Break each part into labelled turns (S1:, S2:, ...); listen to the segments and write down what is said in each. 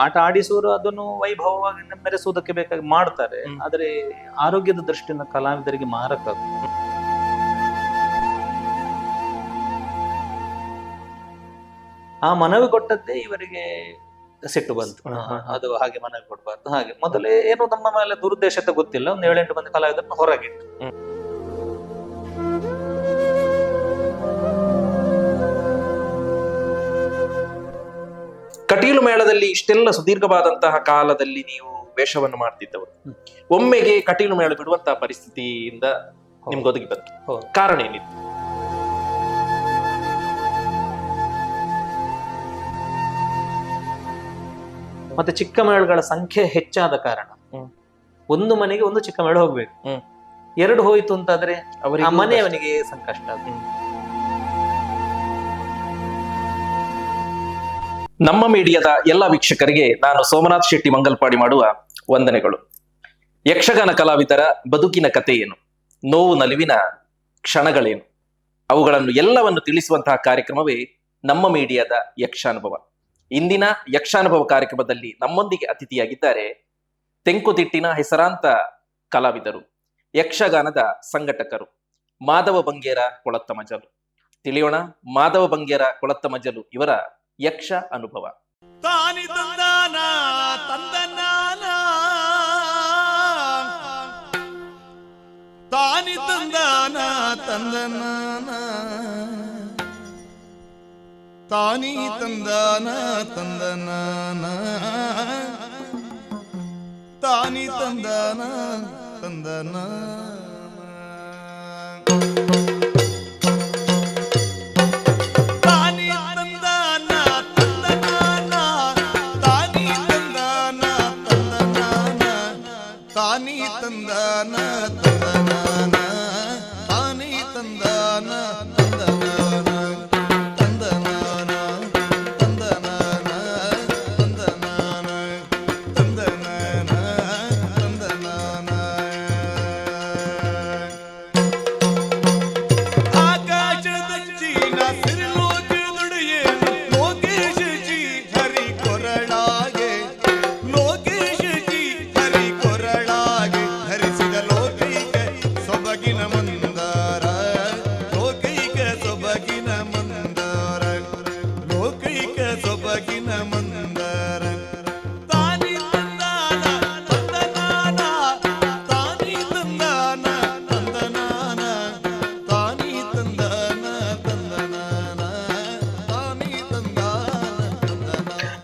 S1: ಆಟ ಆಡಿಸುವರು ಅದನ್ನು ವೈಭವವಾಗಿ ಮೆರೆಸುವುದಕ್ಕೆ ಬೇಕಾಗಿ ಮಾಡ್ತಾರೆ. ಆದ್ರೆ ಆರೋಗ್ಯದ ದೃಷ್ಟಿಯಿಂದ ಕಲಾವಿದರಿಗೆ ಮಾರಕ. ಆ ಮನವಿ ಕೊಟ್ಟದ್ದೇ ಇವರಿಗೆ ಸಿಟ್ಟು ಬಂತು. ಅದು ಹಾಗೆ ಮನವಿ ಕೊಡಬಾರ್ದು. ಹಾಗೆ ಮೊದಲೇ ಏನು ನಮ್ಮ ಮೇಲೆ ದುರುದ್ದೇಶತೆ ಗೊತ್ತಿಲ್ಲ, ಒಂದು 7-8 ಮಂದಿ ಕಲಾವಿದರನ್ನು ಹೊರಗಿಟ್ಟು.
S2: ಕಟೀಲು ಮೇಳದಲ್ಲಿ ಇಷ್ಟೆಲ್ಲ ಸುದೀರ್ಘವಾದಂತಹ ಕಾಲದಲ್ಲಿ ನೀವು ವೇಷವನ್ನು ಮಾಡ್ತಿದ್ದವರು, ಒಮ್ಮೆಗೆ ಕಟೀಲು ಮೇಳ ಬಿಡುವಂತಹ ಪರಿಸ್ಥಿತಿಯಿಂದ ನಿಮ್ಗೆ ಒದಗಿ ಬಂತು, ಕಾರಣ ಏನಿತ್ತು?
S1: ಮತ್ತೆ ಚಿಕ್ಕ ಮೇಳಗಳ ಸಂಖ್ಯೆ ಹೆಚ್ಚಾದ ಕಾರಣ ಒಂದು ಮನೆಗೆ ಒಂದು ಚಿಕ್ಕ ಮೇಳ ಹೋಗ್ಬೇಕು. 2 ಹೋಯ್ತು ಅಂತಾದ್ರೆ ಆ ಮನೆಯವನಿಗೆ ಸಂಕಷ್ಟ.
S2: ನಮ್ಮ ಮೀಡಿಯಾದ ಎಲ್ಲ ವೀಕ್ಷಕರಿಗೆ ನಾನು ಸೋಮನಾಥ್ ಶೆಟ್ಟಿ ಮಂಗಲ್ಪಾಡಿ ಮಾಡುವ ವಂದನೆಗಳು. ಯಕ್ಷಗಾನ ಕಲಾವಿದರ ಬದುಕಿನ ಕಥೆ ಏನು, ನೋವು ನಲಿವಿನ ಕ್ಷಣಗಳೇನು, ಅವುಗಳನ್ನು ಎಲ್ಲವನ್ನು ತಿಳಿಸುವಂತಹ ಕಾರ್ಯಕ್ರಮವೇ ನಮ್ಮ ಮೀಡಿಯಾದ ಯಕ್ಷಾನುಭವ. ಇಂದಿನ ಯಕ್ಷಾನುಭವ ಕಾರ್ಯಕ್ರಮದಲ್ಲಿ ನಮ್ಮೊಂದಿಗೆ ಅತಿಥಿಯಾಗಿದ್ದಾರೆ ತೆಂಕುತಿಟ್ಟಿನ ಹೆಸರಾಂತ ಕಲಾವಿದರು, ಯಕ್ಷಗಾನದ ಸಂಘಟಕರು ಮಾಧವ ಬಂಗೇರ ಕೊಳತ್ತಮಜಲು. ತಿಳಿಯೋಣ ಮಾಧವ ಬಂಗೇರ ಕೊಳತ್ತಮಜಲು ಇವರ ಯಕ್ಷ ಅನುಭವ.
S3: ತಾನಿ ತಂದಾನ ತಂದನಾನ, ತಾನಿ ತಂದಾನ ತಂದನಾನ, ತಾನಿ ತಂದಾನ ತಂದನಾನ, ತಾನಿ ತಂದಾನ ತಂದನ.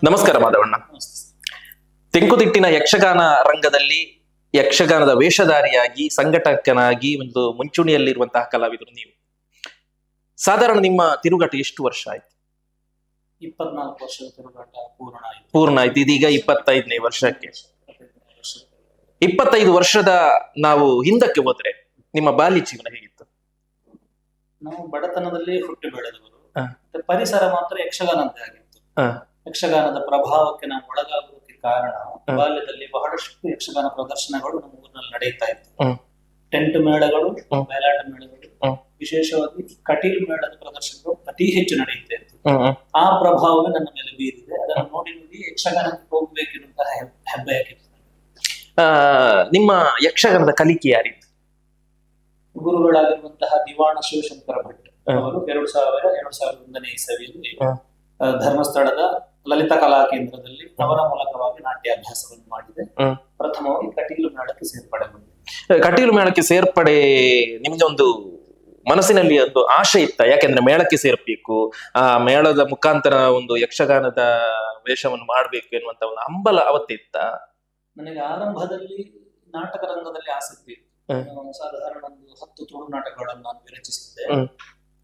S2: ನಮಸ್ಕಾರ ಮಾಧವಣ್ಣ. ತೆಂಕುತಿಟ್ಟಿನ ಯಕ್ಷಗಾನ ರಂಗದಲ್ಲಿ ಯಕ್ಷಗಾನದ ವೇಷಧಾರಿಯಾಗಿ ಸಂಘಟಕನಾಗಿ ಒಂದು ಮುಂಚೂಣಿಯಲ್ಲಿರುವಂತಹ ಕಲಾವಿದರು ನೀವು. ಸಾಧಾರಣ ನಿಮ್ಮ ತಿರುಗಾಟ ಎಷ್ಟು ವರ್ಷ ಆಯ್ತು?
S1: 24 ವರ್ಷದ ತಿರುಗಾಟ
S2: ಪೂರ್ಣ ಆಯ್ತು. ಇದೀಗ 25ನೇ ವರ್ಷಕ್ಕೆ. 25 ವರ್ಷದ ನಾವು ಹಿಂದಕ್ಕೆ ಹೋದ್ರೆ ನಿಮ್ಮ ಬಾಲ್ಯ ಜೀವನ ಹೇಗಿತ್ತು?
S1: ನಾವು ಬಡತನದಲ್ಲಿ ಹುಟ್ಟಿ ಬೆಳೆದವರು. ಪರಿಸರ ಮಾತ್ರ ಯಕ್ಷಗಾನಂತೆ ಆಗಿತ್ತು. ಯಕ್ಷಗಾನದ ಪ್ರಭಾವಕ್ಕೆ ನಾವು ಒಳಗಾಗುವುದಕ್ಕೆ ಕಾರಣ ಬಾಲ್ಯದಲ್ಲಿ ಬಹಳಷ್ಟು ಯಕ್ಷಗಾನ ಪ್ರದರ್ಶನಗಳು ನಮ್ಮ ಊರಿನಲ್ಲಿ ನಡೆಯುತ್ತಾ ಇತ್ತು. ಟೆಂಟ್ ಮೇಳಗಳು, ಬಯಲಾಟ ಮೇಳಗಳು, ವಿಶೇಷವಾಗಿ ಕಟೀಲು ಮೇಳದ ಪ್ರದರ್ಶನಗಳು ಅತಿ ಹೆಚ್ಚು ನಡೆಯುತ್ತಾ ಇತ್ತು. ಆ ಪ್ರಭಾವವೇ ನನ್ನ ಮೇಲೆ ಬೀರಿದೆ. ಅದನ್ನು ನೋಡಿ ನೋಡಿ ಯಕ್ಷಗಾನಕ್ಕೆ ಹೋಗ್ಬೇಕೆನ್ನುವಂತಹ ಹೆಬ್ಬಯಕೆ.
S2: ನಿಮ್ಮ ಯಕ್ಷಗಾನದ ಕಲಿಕೆ ಯಾರಿತ್ತು?
S1: ಗುರುಗಳಾಗಿರುವಂತಹ ದಿವಾಣ ಶಿವಶಂಕರ ಭಟ್ ಅವರು 2001ನೇ ಇಸವಿಯಲ್ಲಿ ಧರ್ಮಸ್ಥಳದ ಲಲಿತಾ ಕಲಾ ಕೇಂದ್ರದಲ್ಲಿ ಅವರ ಮೂಲಕವಾಗಿ ನಾಟ್ಯಾಭ್ಯಾಸವನ್ನು ಮಾಡಿದೆ. ಪ್ರಥಮವಾಗಿ ಕಟೀಲು ಮೇಳಕ್ಕೆ ಸೇರ್ಪಡೆಗೊಂಡಿದೆ.
S2: ಕಟೀಲು ಮೇಳಕ್ಕೆ ಸೇರ್ಪಡೆ ನಿಮ್ಗೆ ಒಂದು ಮನಸ್ಸಿನಲ್ಲಿ ಒಂದು ಆಶೆ ಇತ್ತ? ಯಾಕೆಂದ್ರೆ ಮೇಳಕ್ಕೆ ಸೇರ್ಬೇಕು, ಆ ಮೇಳದ ಮುಖಾಂತರ ಒಂದು ಯಕ್ಷಗಾನದ ವೇಷವನ್ನು ಮಾಡ್ಬೇಕು ಎನ್ನುವಂತ ಒಂದು ಹಂಬಲ ಅವತ್ತಿತ್ತ?
S1: ನನಗೆ ಆರಂಭದಲ್ಲಿ ನಾಟಕ ರಂಗದಲ್ಲಿ ಆಸಕ್ತಿ ಇತ್ತು. ಸಾಧಾರಣ ಒಂದು 10 ತುಳು ನಾಟಕಗಳನ್ನು ನಾನು ವಿರಚಿಸಿದ್ದೆ.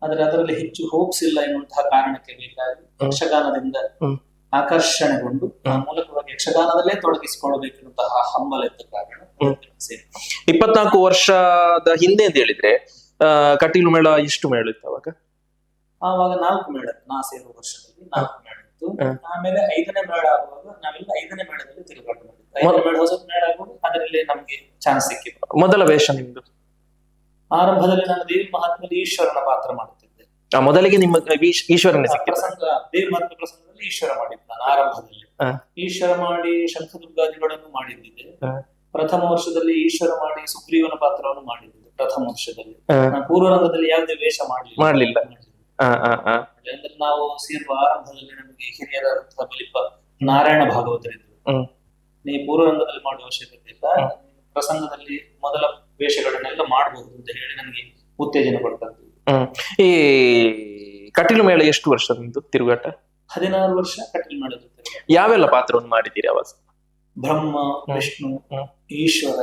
S1: ಆದ್ರೆ ಅದರಲ್ಲಿ ಹೆಚ್ಚು ಹೋಪ್ಸ್ ಇಲ್ಲ ಎನ್ನುವಂತಹ ಕಾರಣಕ್ಕೆ ಬೇಕಾಗಿ ಯಕ್ಷಗಾನದಿಂದ ಆಕರ್ಷಣೆಗೊಂಡು ಆ ಮೂಲಕವಾಗಿ ಯಕ್ಷಗಾನದಲ್ಲೇ ತೊಡಗಿಸಿಕೊಳ್ಳಬೇಕೆನ್ನುವಂತಹ ಹಂಬಲ ಇದ್ದ ಕಾರಣ
S2: 24 ವರ್ಷದ ಹಿಂದೆ ಅಂತ ಹೇಳಿದ್ರೆ ಕಟೀಲು ಮೇಳ ಎಷ್ಟು ಮೇಳ ಇತ್ತು ಅವಾಗ?
S1: ಆವಾಗ 4 ಮೇಳ, ನಾ ಸೇರುವ ವರ್ಷದಲ್ಲಿ 4 ಮೇಳ ಇತ್ತು. ಆಮೇಲೆ 5ನೇ ಮೇಳ ಆಗುವಾಗ ನಾವೆಲ್ಲ 5ನೇ ಮೇಳದಲ್ಲಿ ತಿರುಗಾಟ ಮಾಡಿದ್ವಿ. 5ನೇ ಮೇಳ ಹೊಸ ಮೇಳ ಆಗುವಾಗ ಅದರಲ್ಲಿ ನಮ್ಗೆ ಚಾನ್ಸ್ ಸಿಕ್ಕಿತ್ತು.
S2: ಮೊದಲ ವೇಷ ನಿಮ್ದು?
S1: ಆರಂಭದಲ್ಲಿ ನಾನು ದೇವಿ ಮಹಾತ್ಮದಲ್ಲಿ ಈಶ್ವರನ ಪಾತ್ರ ಮಾಡುತ್ತಿದ್ದೆ.
S2: ಮೊದಲಿಗೆ ನಿಮ್ಮ ಈಶ್ವರನೇ ಸಿಕ್ಕಿತ್ತು?
S1: ದೇವಿ ಮಹಾತ್ಮ ಪ್ರಸಂಗದಲ್ಲಿ ಈಶ್ವರ ಮಾಡಿದ್ದು ನಾನು ಆರಂಭದಲ್ಲಿ. ಈಶ್ವರ ಮಾಡಿ ಶಂಖದುರ್ಗಾದಿಗಳನ್ನು ಮಾಡಿದ್ದಿದೆ. ಪ್ರಥಮ ವರ್ಷದಲ್ಲಿ ಈಶ್ವರ ಮಾಡಿ ಸುಗ್ರೀವನ ಪಾತ್ರವನ್ನು ಮಾಡಿದ್ದೆ ಪ್ರಥಮ ವರ್ಷದಲ್ಲಿ. ನಾನು ಪೂರ್ವರಂಗದಲ್ಲಿ ಯಾವುದೇ ವೇಷ
S2: ಮಾಡ್ಲಿಲ್ಲ.
S1: ಅಂದ್ರೆ ನಾವು ಸೇರುವ ಆರಂಭದಲ್ಲಿ ನಮಗೆ ಹಿರಿಯರಾದಂತಹ ಬಲಿಪ ನಾರಾಯಣ ಭಾಗವತರಿದ್ರು. ನೀ ಪೂರ್ವರಂಗದಲ್ಲಿ ಮಾಡುವ ಅವಶ್ಯಕತೆ ಇಲ್ಲ, ಪ್ರಸಂಗದಲ್ಲಿ ಮೊದಲ ವೇಷಗಳನ್ನೆಲ್ಲ ಮಾಡಬಹುದು ಅಂತ ಹೇಳಿ ನನಗೆ ಉತ್ತೇಜನ ಕೊಡ್ತದ್ದು.
S2: ಈ ಕಟೀಲು ಮೇಳ ಎಷ್ಟು ವರ್ಷ ನಿಮ್ದು ತಿರುಗಾಟ?
S1: 16 ವರ್ಷ ಕಟೀಲು ಮೇಳ ಜೊತೆ.
S2: ಯಾವೆಲ್ಲ ಪಾತ್ರವನ್ನು ಮಾಡಿದ್ದೀರಿ ಅವಾಗ?
S1: ಬ್ರಹ್ಮ, ವಿಷ್ಣು, ಈಶ್ವರ,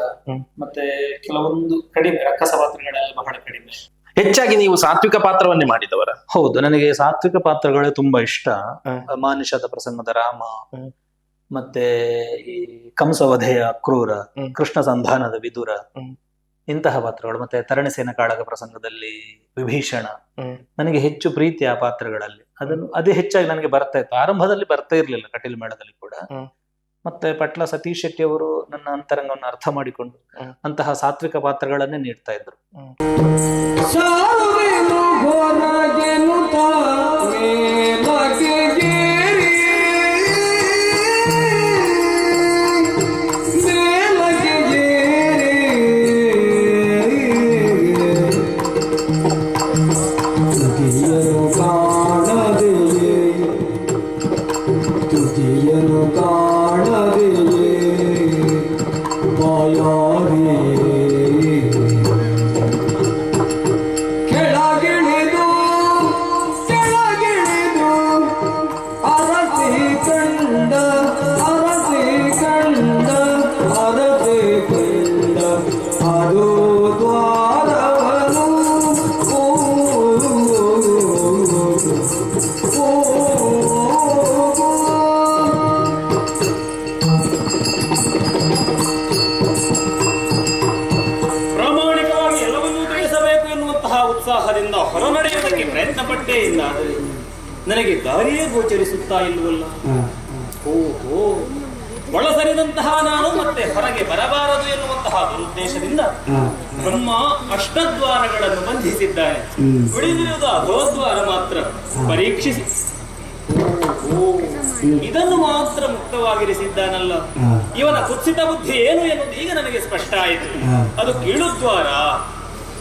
S1: ಮತ್ತೆ ಕೆಲವೊಂದು ಕಡಿಮೆ ರಕ್ಕಸ ಪಾತ್ರಗಳೆಲ್ಲ ಬಹಳ ಕಡಿಮೆ.
S2: ಹೆಚ್ಚಾಗಿ ನೀವು ಸಾತ್ವಿಕ ಪಾತ್ರವನ್ನೇ ಮಾಡಿದವರ?
S1: ಹೌದು, ನನಗೆ ಸಾತ್ವಿಕ ಪಾತ್ರಗಳೇ ತುಂಬಾ ಇಷ್ಟ. ಮಾನುಷದ ಪ್ರಸಂಗದ ರಾಮ, ಮತ್ತೆ ಈ ಕಂಸವಧೆಯ ಕ್ರೂರ, ಕೃಷ್ಣ ಸಂಧಾನದ ವಿದುರ, ಇಂತಹ ಪಾತ್ರಗಳು. ಮತ್ತೆ ತರಣಸೇನ ಕಾಳಗ ಪ್ರಸಂಗದಲ್ಲಿ ವಿಭೀಷಣ, ನನಗೆ ಹೆಚ್ಚು ಪ್ರೀತಿ ಆ ಪಾತ್ರಗಳಲ್ಲಿ. ಅದೇ ಹೆಚ್ಚಾಗಿ ನನಗೆ ಬರ್ತಾ ಇತ್ತು. ಆರಂಭದಲ್ಲಿ ಬರ್ತಾ ಇರ್ಲಿಲ್ಲ ಕಟೀಲು ಮೇಳದಲ್ಲಿ ಕೂಡ. ಮತ್ತೆ ಪಟ್ಲ ಸತೀಶ್ ಶೆಟ್ಟಿ ಅವರು ನನ್ನ ಅಂತರಂಗವನ್ನು ಅರ್ಥ ಮಾಡಿಕೊಂಡು ಅಂತಹ ಸಾತ್ವಿಕ ಪಾತ್ರಗಳನ್ನೇ ನೀಡ್ತಾ ಇದ್ರು.
S4: ಉತ್ಸಾಹದಿಂದ ಹೊರನಡೆಯುವುದಕ್ಕೆ ಪ್ರಯತ್ನ ಪಟ್ಟೇ ಇಲ್ಲ, ನನಗೆ ದಾರಿಯೇ ಗೋಚರಿಸುತ್ತಾ ಇಲ್ಲವಲ್ಲ. ಓಹೋ, ಒಳಸರಿದಂತಹ ನಾನು ಮತ್ತೆ ಹೊರಗೆ ಬರಬಾರದು ಎನ್ನುವಂತಹ ದುರುದ್ದೇಶದಿಂದ ಬ್ರಹ್ಮ ಅಷ್ಟದ್ವಾರಗಳನ್ನು ಬಂಧಿಸಿದ್ದಾನೆ. ಉಳಿದಿರುವುದು ಅಧೋದ್ವಾರ ಮಾತ್ರ ಪರೀಕ್ಷಿಸಿ ಇದನ್ನು ಮಾತ್ರ ಮುಕ್ತವಾಗಿರಿಸಿದ್ದಾನಲ್ಲ. ಇವನ ಕುತ್ಸಿತ ಬುದ್ಧಿ ಏನು ಎನ್ನುವುದು ಈಗ ನನಗೆ ಸ್ಪಷ್ಟ ಆಯಿತು. ಅದು ಕೀಳುದ್ವಾರ.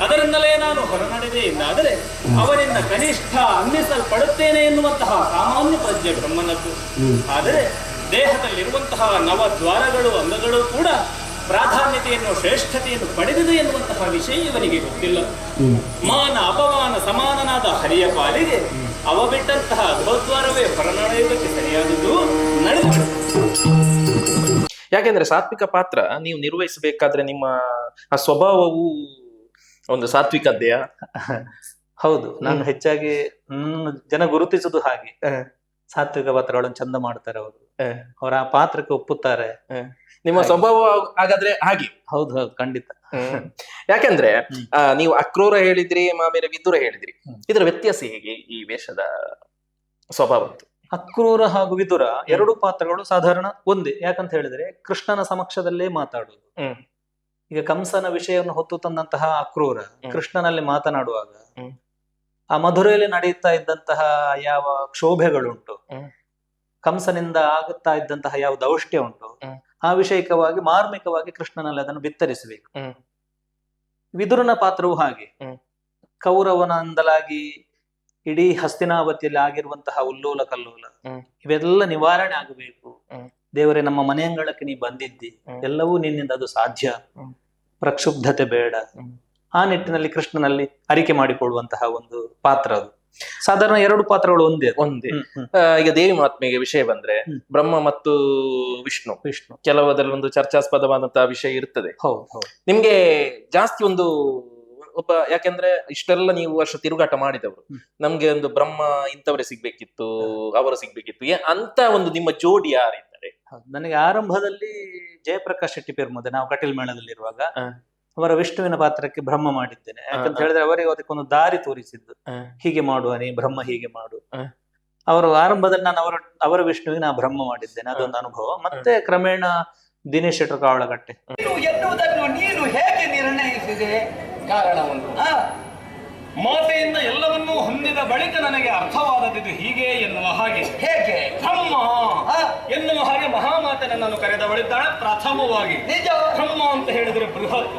S4: ಅದರಿಂದಲೇ ನಾನು ಹೊರನಡೆದೇ ಇಲ್ಲಾದರೆ ಅವನಿಂದ ಕನಿಷ್ಠ ಅನ್ನಿಸಲ್ಪಡುತ್ತೇನೆ ಎನ್ನುವಂತಹ ಸಾಮಾನ್ಯ ಪ್ರಜ್ಞೆ ಬ್ರಹ್ಮನದ್ದು. ಆದರೆ ದೇಹದಲ್ಲಿರುವಂತಹ ನವದ್ವಾರಗಳು, ಅಂಗಗಳು ಕೂಡ ಪ್ರಾಧಾನ್ಯತೆಯನ್ನು, ಶ್ರೇಷ್ಠತೆಯನ್ನು ಪಡೆದಿದೆ ಎನ್ನುವಂತಹ ವಿಷಯ ಇವನಿಗೆ ಗೊತ್ತಿಲ್ಲ. ಮಾನ ಅಪಮಾನ ಸಮಾನನಾದ ಹರಿಯ ಪಾಲಿಗೆ ಅವ ಬಿಟ್ಟಂತಹ ಅಧೋದ್ವಾರವೇ ಹೊರನಡೆಯುವುದಕ್ಕೆ ಸರಿಯಾದದ್ದು ನಡೆದು.
S2: ಯಾಕೆಂದ್ರೆ ಸಾತ್ವಿಕ ಪಾತ್ರ ನೀವು ನಿರ್ವಹಿಸಬೇಕಾದ್ರೆ ನಿಮ್ಮ ಆ ಸ್ವಭಾವವು ಒಂದು ಸಾತ್ವಿಕತೆಯ.
S1: ಹೌದು, ನಾನು ಹೆಚ್ಚಾಗಿ ಜನ ಗುರುತಿಸುದು ಹಾಗೆ. ಸಾತ್ವಿಕ ಪಾತ್ರಗಳನ್ನು ಚಂದ ಮಾಡ್ತಾರೆ ಅವರು, ಅವರ ಆ ಪಾತ್ರಕ್ಕೆ ಒಪ್ಪುತ್ತಾರೆ.
S2: ನಿಮ್ಮ ಸ್ವಭಾವ ಹಾಗಾದ್ರೆ ಹಾಗೆ?
S1: ಹೌದು ಹೌದು, ಖಂಡಿತ.
S2: ಯಾಕೆಂದ್ರೆ ನೀವು ಅಕ್ರೂರ ಹೇಳಿದ್ರಿ, ಆಮೇಲೆ ವಿದುರ ಹೇಳಿದ್ರಿ. ಇದರ ವ್ಯತ್ಯಾಸ ಹೇಗೆ ಈ ವೇಷದ ಸ್ವಭಾವದ್ದು?
S1: ಅಕ್ರೂರ ಹಾಗೂ ವಿದುರ ಎರಡು ಪಾತ್ರಗಳು ಸಾಧಾರಣ ಒಂದೇ. ಯಾಕಂತ ಹೇಳಿದ್ರೆ ಕೃಷ್ಣನ ಸಮಕ್ಷದಲ್ಲೇ ಮಾತಾಡುವುದು. ಈಗ ಕಂಸನ ವಿಷಯವನ್ನು ಹೊತ್ತು ತಂದಂತಹ ಅಕ್ರೂರ ಕೃಷ್ಣನಲ್ಲಿ ಮಾತನಾಡುವಾಗ ಆ ಮಧುರೆಯಲ್ಲಿ ನಡೆಯುತ್ತಾ ಇದ್ದಂತಹ ಯಾವ ಕ್ಷೋಭೆಗಳುಂಟು, ಕಂಸನಿಂದ ಆಗುತ್ತಾ ಇದ್ದಂತಹ ಯಾವ ದೌಷ್ಟ್ಯ ಉಂಟು, ಆ ವಿಷಯಕವಾಗಿ ಮಾರ್ಮಿಕವಾಗಿ ಕೃಷ್ಣನಲ್ಲಿ ಅದನ್ನು ಬಿತ್ತರಿಸಬೇಕು. ವಿದುರನ ಪಾತ್ರವು ಹಾಗೆ. ಕೌರವನಿಂದಲಾಗಿ ಇಡೀ ಹಸ್ತಿನಾವತಿಯಲ್ಲಿ ಆಗಿರುವಂತಹ ಉಲ್ಲೋಲ ಕಲ್ಲೋಲ ಇವೆಲ್ಲ ನಿವಾರಣೆ ಆಗಬೇಕು. ದೇವರೇ, ನಮ್ಮ ಮನೆಯಂಗಳಕ್ಕೆ ನೀ ಬಂದಿದ್ದಿ, ಎಲ್ಲವೂ ನಿನ್ನಿಂದ ಅದು ಸಾಧ್ಯ, ಪ್ರಕ್ಷುಬ್ಧತೆ ಬೇಡ. ಆ ನಿಟ್ಟಿನಲ್ಲಿ ಕೃಷ್ಣನಲ್ಲಿ ಅರಿಕೆ ಮಾಡಿಕೊಳ್ಳುವಂತಹ ಒಂದು ಪಾತ್ರ ಅದು. ಸಾಧಾರಣ ಎರಡು ಪಾತ್ರಗಳು ಒಂದೇ.
S2: ಈಗ ದೇವಿ ಮಹಾತ್ಮೆಗೆ ವಿಷಯ ಬಂದ್ರೆ ಬ್ರಹ್ಮ ಮತ್ತು ವಿಷ್ಣು ಕೆಲವದಲ್ಲಿ ಒಂದು ಚರ್ಚಾಸ್ಪದವಾದಂತಹ ವಿಷಯ ಇರ್ತದೆ. ನಿಮ್ಗೆ ಜಾಸ್ತಿ ಒಂದು ಒಬ್ಬ, ಯಾಕೆಂದ್ರೆ ಇಷ್ಟೆಲ್ಲ ನೀವು ವರ್ಷ ತಿರುಗಾಟ ಮಾಡಿದವರು, ನಮ್ಗೆ ಒಂದು ಬ್ರಹ್ಮ ಇಂಥವರೇ ಸಿಗ್ಬೇಕಿತ್ತು, ಅವರು ಸಿಗ್ಬೇಕಿತ್ತು ಅಂತ ಒಂದು ನಿಮ್ಮ ಜೋಡಿ ಯಾರಿದ್ದಾರೆ?
S1: ನನಗೆ ಆರಂಭದಲ್ಲಿ ಜಯಪ್ರಕಾಶ್ ಶೆಟ್ಟಿ ಪೇರ್ಮುದೆ, ನಾವು ಕಟೀಲ್ ಮೇಳದಲ್ಲಿ ಇರುವಾಗ ಅವರ ವಿಷ್ಣುವಿನ ಪಾತ್ರಕ್ಕೆ ಬ್ರಹ್ಮ ಮಾಡಿದ್ದೇನೆ. ಯಾಕಂತ ಹೇಳಿದ್ರೆ ಅವರಿಗೆ ಅದಕ್ಕೊಂದು ದಾರಿ ತೋರಿಸಿದ್ದು, ಹೀಗೆ ಮಾಡುವ ನೀ ಬ್ರಹ್ಮ, ಹೀಗೆ ಮಾಡು. ಅವರು ಆರಂಭದಲ್ಲಿ ನಾನು ಅವರ ವಿಷ್ಣುವಿನ ನಾ ಬ್ರಹ್ಮ ಮಾಡಿದ್ದೇನೆ, ಅದೊಂದು ಅನುಭವ. ಮತ್ತೆ ಕ್ರಮೇಣ ದಿನೇಶ್ ಶೆಟ್ಟರ್ ಕಾವಳಗಟ್ಟೆ
S5: ಎನ್ನುವುದನ್ನು ನೀನು ಹೇಗೆ ನಿರ್ಣಯಿಸಿದೆ? ಕಾರಣ ಒಂದು
S4: ಮಾತೆಯಿಂದ ಎಲ್ಲವನ್ನೂ ಹೊಂದಿದ ಬಳಿಕ ನನಗೆ ಅರ್ಥವಾದದ್ದು ಹೀಗೆ ಎನ್ನುವ ಹಾಗೆ.
S5: ಹೇಗೆ?
S4: ಬ್ರಹ್ಮ ಎನ್ನುವ ಹಾಗೆ ಮಹಾಮಾತೆ ನನ್ನನ್ನು ಕರೆದವಳಿದ್ದಾಳೆ. ಪ್ರಥಮವಾಗಿ
S5: ನಿಜ.
S4: ಬ್ರಹ್ಮ ಅಂತ ಹೇಳಿದ್ರೆ ಬೃಹತ್,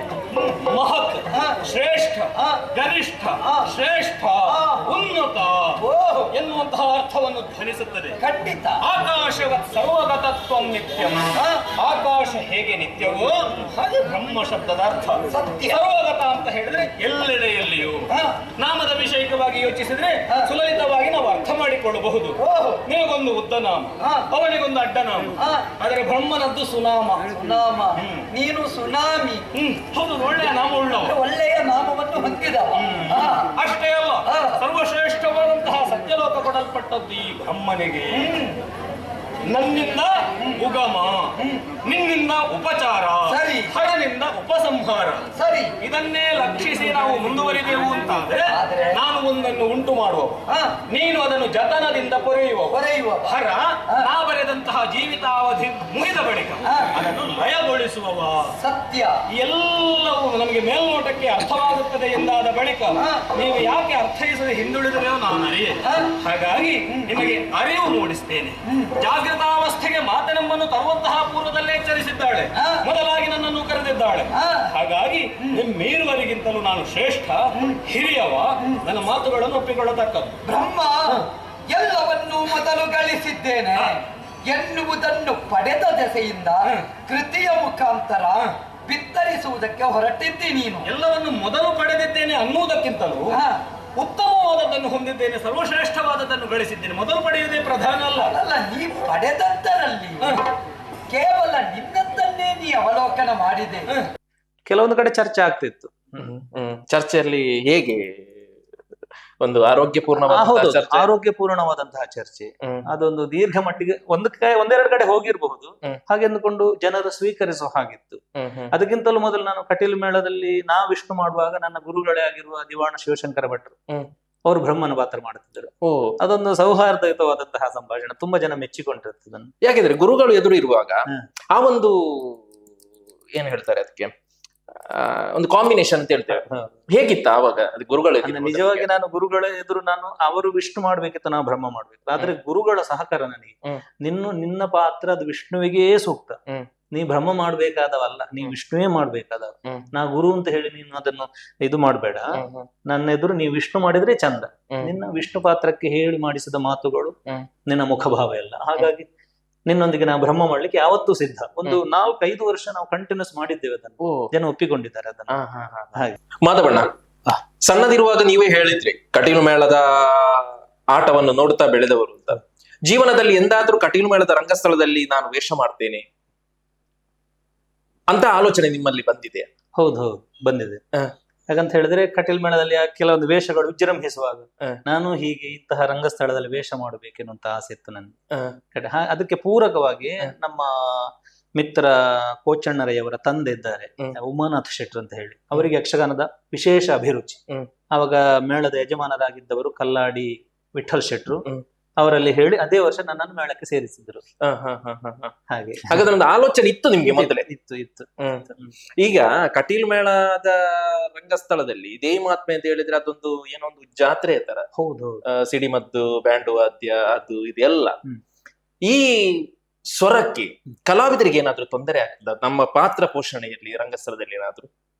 S4: ಮಹತ್, ಶ್ರೇಷ್ಠ, ಗರಿಷ್ಠ, ಶ್ರೇಷ್ಠ, ಉನ್ನತ ಎನ್ನುವಂತಹ ಅರ್ಥವನ್ನು ಧ್ವನಿಸುತ್ತದೆ.
S5: ಖಂಡಿತ.
S4: ಆಕಾಶವತ್ ಸರ್ವಗತತ್ವಂ ನಿತ್ಯಂ. ಆಕಾಶ ಹೇಗೆ ನಿತ್ಯವೋ ಹಾಗೆ ಬ್ರಹ್ಮ ಶಬ್ದದ ಅರ್ಥ
S5: ಸತ್ಯ.
S4: ಸರ್ವಗತ ಅಂತ ಹೇಳಿದ್ರೆ ಎಲ್ಲೆಡೆಯಲ್ಲಿಯೂ. ನಾಮದ ವಿಷಯಕವಾಗಿ ಯೋಚಿಸಿದ್ರೆ ಸುಲಲಿತವಾಗಿ ನಾವು ಅರ್ಥ ಮಾಡಿಕೊಳ್ಳಬಹುದು. ನಿನಗೊಂದು ಉದ್ದ ನಾಮ, ಅವನಿಗೊಂದು ಅಡ್ಡ ನಾಮ. ಆದರೆ ಬ್ರಹ್ಮನದ್ದು ಸುನಾಮ.
S5: ಸುನಾಮ. ನೀನು ಸುನಾಮಿ.
S4: ಹೌದು, ಒಳ್ಳೆಯ ನಾಮ ಉಳ್ಳವ,
S5: ಒಳ್ಳೆಯ ನಾಮವನ್ನು ಹೊಂದಿದವ.
S4: ಅಷ್ಟೇ ಅಲ್ಲ, ಸರ್ವಶ್ರೇಷ್ಠವಾದಂತಹ ಸತ್ಯಲೋಕ ಕೊಡಲ್ಪಟ್ಟದ್ದು ಈ ಬ್ರಹ್ಮನಿಗೆ. ನನ್ನಿಂದ ಉಗಮ, ನಿನ್ನಿಂದ ಉಪಚಾರ,
S5: ಸರಿ.
S4: ಹರನಿಂದ ಉಪಸಂಹಾರ.
S5: ಸರಿ.
S4: ಇದನ್ನೇ ಲಕ್ಷಿಸಿ ನಾವು ಮುಂದುವರಿದೆವು ಅಂತಾದ್ರೆ ನಾನು ಒಂದನ್ನು ಉಂಟು ಮಾಡುವ, ನೀನು ಅದನ್ನು ಜತನದಿಂದ ಪೊರೆಯುವ. ಹರ ನಾ ಬರೆದಂತಹ ಜೀವಿತಾವಧಿ ಮುಗಿದ ಬಳಿಕ ಅದನ್ನು ಲಯಗೊಳಿಸುವವ.
S5: ಸತ್ಯ.
S4: ಎಲ್ಲವೂ ನಮಗೆ ಮೇಲ್ನೋಟಕ್ಕೆ ಅರ್ಥವಾಗುತ್ತದೆ ಎಂದಾದ ಬಳಿಕ ನೀವು ಯಾಕೆ ಅರ್ಥೈಸದೆ ಹಿಂದುಳಿದರೆಯೋ ನಾನು ಅರಿಯೆ. ಹಾಗಾಗಿ ನಿಮಗೆ ಅರಿವು ಮೂಡಿಸ್ತೇನೆ. ಜಾಗೃತಾವಸ್ಥೆಗೆ ಮಾತೆ ನಮ್ಮನ್ನು ತರುವಂತಹ ಪೂರ್ವದಲ್ಲೇ ಎಚ್ಚರಿಸಿದ್ದಾಳೆ. ಮೊದಲಾಗಿ ನನ್ನನ್ನು ಕರೆದಿದ್ದಾಳೆ. ಹಾಗಾಗಿ ನಿಮ್ಮೇರುವರಿಗಿಂತಲೂ ನಾನು ಶ್ರೇಷ್ಠ, ಹಿರಿಯವ. ನನ್ನ ಮಾತುಗಳನ್ನು ಒಪ್ಪಿಕೊಳ್ಳತಕ್ಕದ್ದು.
S5: ಬ್ರಹ್ಮ ಎಲ್ಲವನ್ನೂ ಮೊದಲು ಗಳಿಸಿದ್ದೇನೆ ಎನ್ನುವುದನ್ನು ಪಡೆದ ದೆಸೆಯಿಂದ ಕೃತಿಯ ಮುಖಾಂತರ ಬಿತ್ತರಿಸುವುದಕ್ಕೆ ಹೊರಟಿದ್ದಿ ನೀನು.
S4: ಎಲ್ಲವನ್ನು ಮೊದಲು ಪಡೆದಿದ್ದೇನೆ ಅನ್ನುವುದಕ್ಕಿಂತಲೂ ಉತ್ತಮವಾದದ್ದನ್ನು ಹೊಂದಿದ್ದೇನೆ, ಸರ್ವಶ್ರೇಷ್ಠವಾದದ್ದನ್ನು ಗಳಿಸಿದ್ದೇನೆ. ಮೊದಲು ಪಡೆಯುವುದೇ ಪ್ರಧಾನ ಅಲ್ಲ.
S5: ಅಲ್ಲ, ನೀ ಪಡೆದದ್ದರಲ್ಲಿ ಕೇವಲ ನಿನ್ನದನ್ನೇ ನೀ ಅವಲೋಕನ ಮಾಡಿದೆ.
S2: ಕೆಲವೊಂದು ಕಡೆ ಚರ್ಚೆ ಆಗ್ತಿತ್ತು. ಚರ್ಚೆಯಲ್ಲಿ ಹೇಗೆ ಒಂದು ಆರೋಗ್ಯಪೂರ್ಣವಾದ ಚರ್ಚೆ?
S6: ಆರೋಗ್ಯಪೂರ್ಣವಾದಂತಹ ಚರ್ಚೆ. ಅದೊಂದು ದೀರ್ಘ ಮಟ್ಟಿಗೆ ಒಂದೆರಡು ಕಡೆ ಹೋಗಿರಬಹುದು. ಹಾಗೆ ಅಂದುಕೊಂಡು ಜನರು ಸ್ವೀಕರಿಸುವ ಹಾಗಿತ್ತು. ಅದಕ್ಕಿಂತಲೂ ಮೊದಲು ನಾನು ಕಟೀಲು ಮೇಳದಲ್ಲಿ ವಿಷ್ಣು ಮಾಡುವಾಗ ನನ್ನ ಗುರುಗಳೇ ಆಗಿರುವ ದಿವಾಣ ಶಿವಶಂಕರ ಭಟ್ರು ಅವರು ಬ್ರಹ್ಮನ ಪಾತ್ರ ಮಾಡುತ್ತಿದ್ದರು. ಅದೊಂದು ಸೌಹಾರ್ದಯುತವಾದಂತಹ ಸಂಭಾಷಣೆ, ತುಂಬಾ ಜನ ಮೆಚ್ಚಿಕೊಂಡಿರ್ತದನ್ನು.
S2: ಯಾಕೆಂದ್ರೆ ಗುರುಗಳು ಎದುರು ಇರುವಾಗ ಆ ಒಂದು ಏನ್ ಹೇಳ್ತಾರೆ ಅದಕ್ಕೆ, ಒಂದು ಕಾಂಬಿನೇಷನ್ ಅಂತ ಹೇಳ್ತೇವೆ. ಹೇಗಿತ್ತ ಆವಾಗ ಅದು ಗುರುಗಳು?
S6: ನಿಜವಾಗಿ ನಾನು ಗುರುಗಳ ಎದುರು ಅವರು ವಿಷ್ಣು ಮಾಡ್ಬೇಕಿತ್ತು, ನಾವು ಬ್ರಹ್ಮ ಮಾಡ್ಬೇಕು. ಆದ್ರೆ ಗುರುಗಳ ಸಹಕಾರ ನನಗೆ, ನಿನ್ನ ಪಾತ್ರ ಅದು ವಿಷ್ಣುವಿಗೇ ಸೂಕ್ತ, ನೀ ಬ್ರಹ್ಮ ಮಾಡ್ಬೇಕಾದವಲ್ಲ, ನೀ ವಿಷ್ಣುವೇ ಮಾಡ್ಬೇಕಾದವ. ನಾ ಗುರು ಅಂತ ಹೇಳಿ ನೀನು ಅದನ್ನು ಇದು ಮಾಡ್ಬೇಡ. ನನ್ನ ಎದುರು ನೀ ವಿಷ್ಣು ಮಾಡಿದ್ರೆ ಚಂದ. ನಿನ್ನ ವಿಷ್ಣು ಪಾತ್ರಕ್ಕೆ ಹೇಳಿ ಮಾಡಿಸಿದ ಮಾತುಗಳು ನಿನ್ನ ಮುಖಭಾವ ಎಲ್ಲ. ಹಾಗಾಗಿ ನಿನ್ನೊಂದಿಗೆ ನಾವು ಬ್ರಹ್ಮ ಮಾಡ್ಲಿಕ್ಕೆ ಯಾವತ್ತೂ ಸಿದ್ಧ. ಒಂದು 4-5 ವರ್ಷ ನಾವು ಕಂಟಿನ್ಯೂಸ್ ಮಾಡಿದ್ದೇವೆ ಅದನ್ನು. ಜನ ಒಪ್ಪಿಕೊಂಡಿದ್ದಾರೆ ಅದನ್ನು. ಹಾಗೆ
S2: ಮಾಧವಣ್ಣ, ಸಣ್ಣದಿರುವಾಗ ನೀವೇ ಹೇಳಿದ್ರಿ ಕಟೀಲು ಮೇಳದ ಆಟವನ್ನು ನೋಡ್ತಾ ಬೆಳೆದವರು ಅಂತ. ಜೀವನದಲ್ಲಿ ಎಂದಾದ್ರೂ ಕಟೀಲು ಮೇಳದ ರಂಗಸ್ಥಳದಲ್ಲಿ ನಾನು ವೇಷ ಮಾಡ್ತೇನೆ ಅಂತ ಆಲೋಚನೆ ನಿಮ್ಮಲ್ಲಿ ಬಂದಿದೆ?
S6: ಹೌದು, ಬಂದಿದೆ. ಯಾಕಂತ ಹೇಳಿದ್ರೆ ಕಟೀಲ್ ಮೇಳದಲ್ಲಿ ಕೆಲವೊಂದು ವೇಷಗಳು ವಿಜೃಂಭಿಸುವಾಗ ನಾನು ಹೀಗೆ ಇಂತಹ ರಂಗಸ್ಥಳದಲ್ಲಿ ವೇಷ ಮಾಡಬೇಕೆನ್ನುವಂತ ಆಸೆ ಇತ್ತು ನನಗೆ. ಅದಕ್ಕೆ ಪೂರಕವಾಗಿ ನಮ್ಮ ಮಿತ್ರ ಕೋಚಣ್ಣರಯ್ಯವರ ತಂದೆ ಇದ್ದಾರೆ, ಉಮಾನಾಥ ಶೆಟ್ರು ಅಂತ ಹೇಳಿ. ಅವರಿಗೆ ಯಕ್ಷಗಾನದ ವಿಶೇಷ ಅಭಿರುಚಿ. ಅವಾಗ ಮೇಳದ ಯಜಮಾನರಾಗಿದ್ದವರು ಕಲ್ಲಾಡಿ ವಿಠಲ್ ಶೆಟ್ರು. ಅವರಲ್ಲಿ ಹೇಳಿ ಅದೇ ವರ್ಷ ನನ್ನನ್ನು ಮೇಳಕ್ಕೆ ಸೇರಿಸಿದ್ರು. ಹಾಗೆ
S2: ಹಾಗಾದ್ರೆ ಒಂದು ಆಲೋಚನೆ ಇತ್ತು ನಿಮ್ಗೆ ಮೊದಲೇ?
S6: ಇತ್ತು.
S2: ಈಗ ಕಟೀಲು ಮೇಳದ ರಂಗಸ್ಥಳದಲ್ಲಿ ದೇವಿಮಾತ್ಮೆ ಅಂತ ಹೇಳಿದ್ರೆ ಅದೊಂದು ಏನೋ ಒಂದು ಜಾತ್ರೆ ತರ.
S6: ಹೌದು.
S2: ಸಿಡಿಮದ್ದು, ಬ್ಯಾಂಡು ವಾದ್ಯ, ಅದು ಇದೆಲ್ಲ. ಈ ಸ್ವರಕ್ಕೆ ಕಲಾವಿದರಿಗೆ ಏನಾದ್ರೂ ತೊಂದರೆ ಆಗ್ತದ ನಮ್ಮ ಪಾತ್ರ ಪೋಷಣೆಯಲ್ಲಿ ರಂಗಸ್ಥಳದಲ್ಲಿ ಏನಾದ್ರು?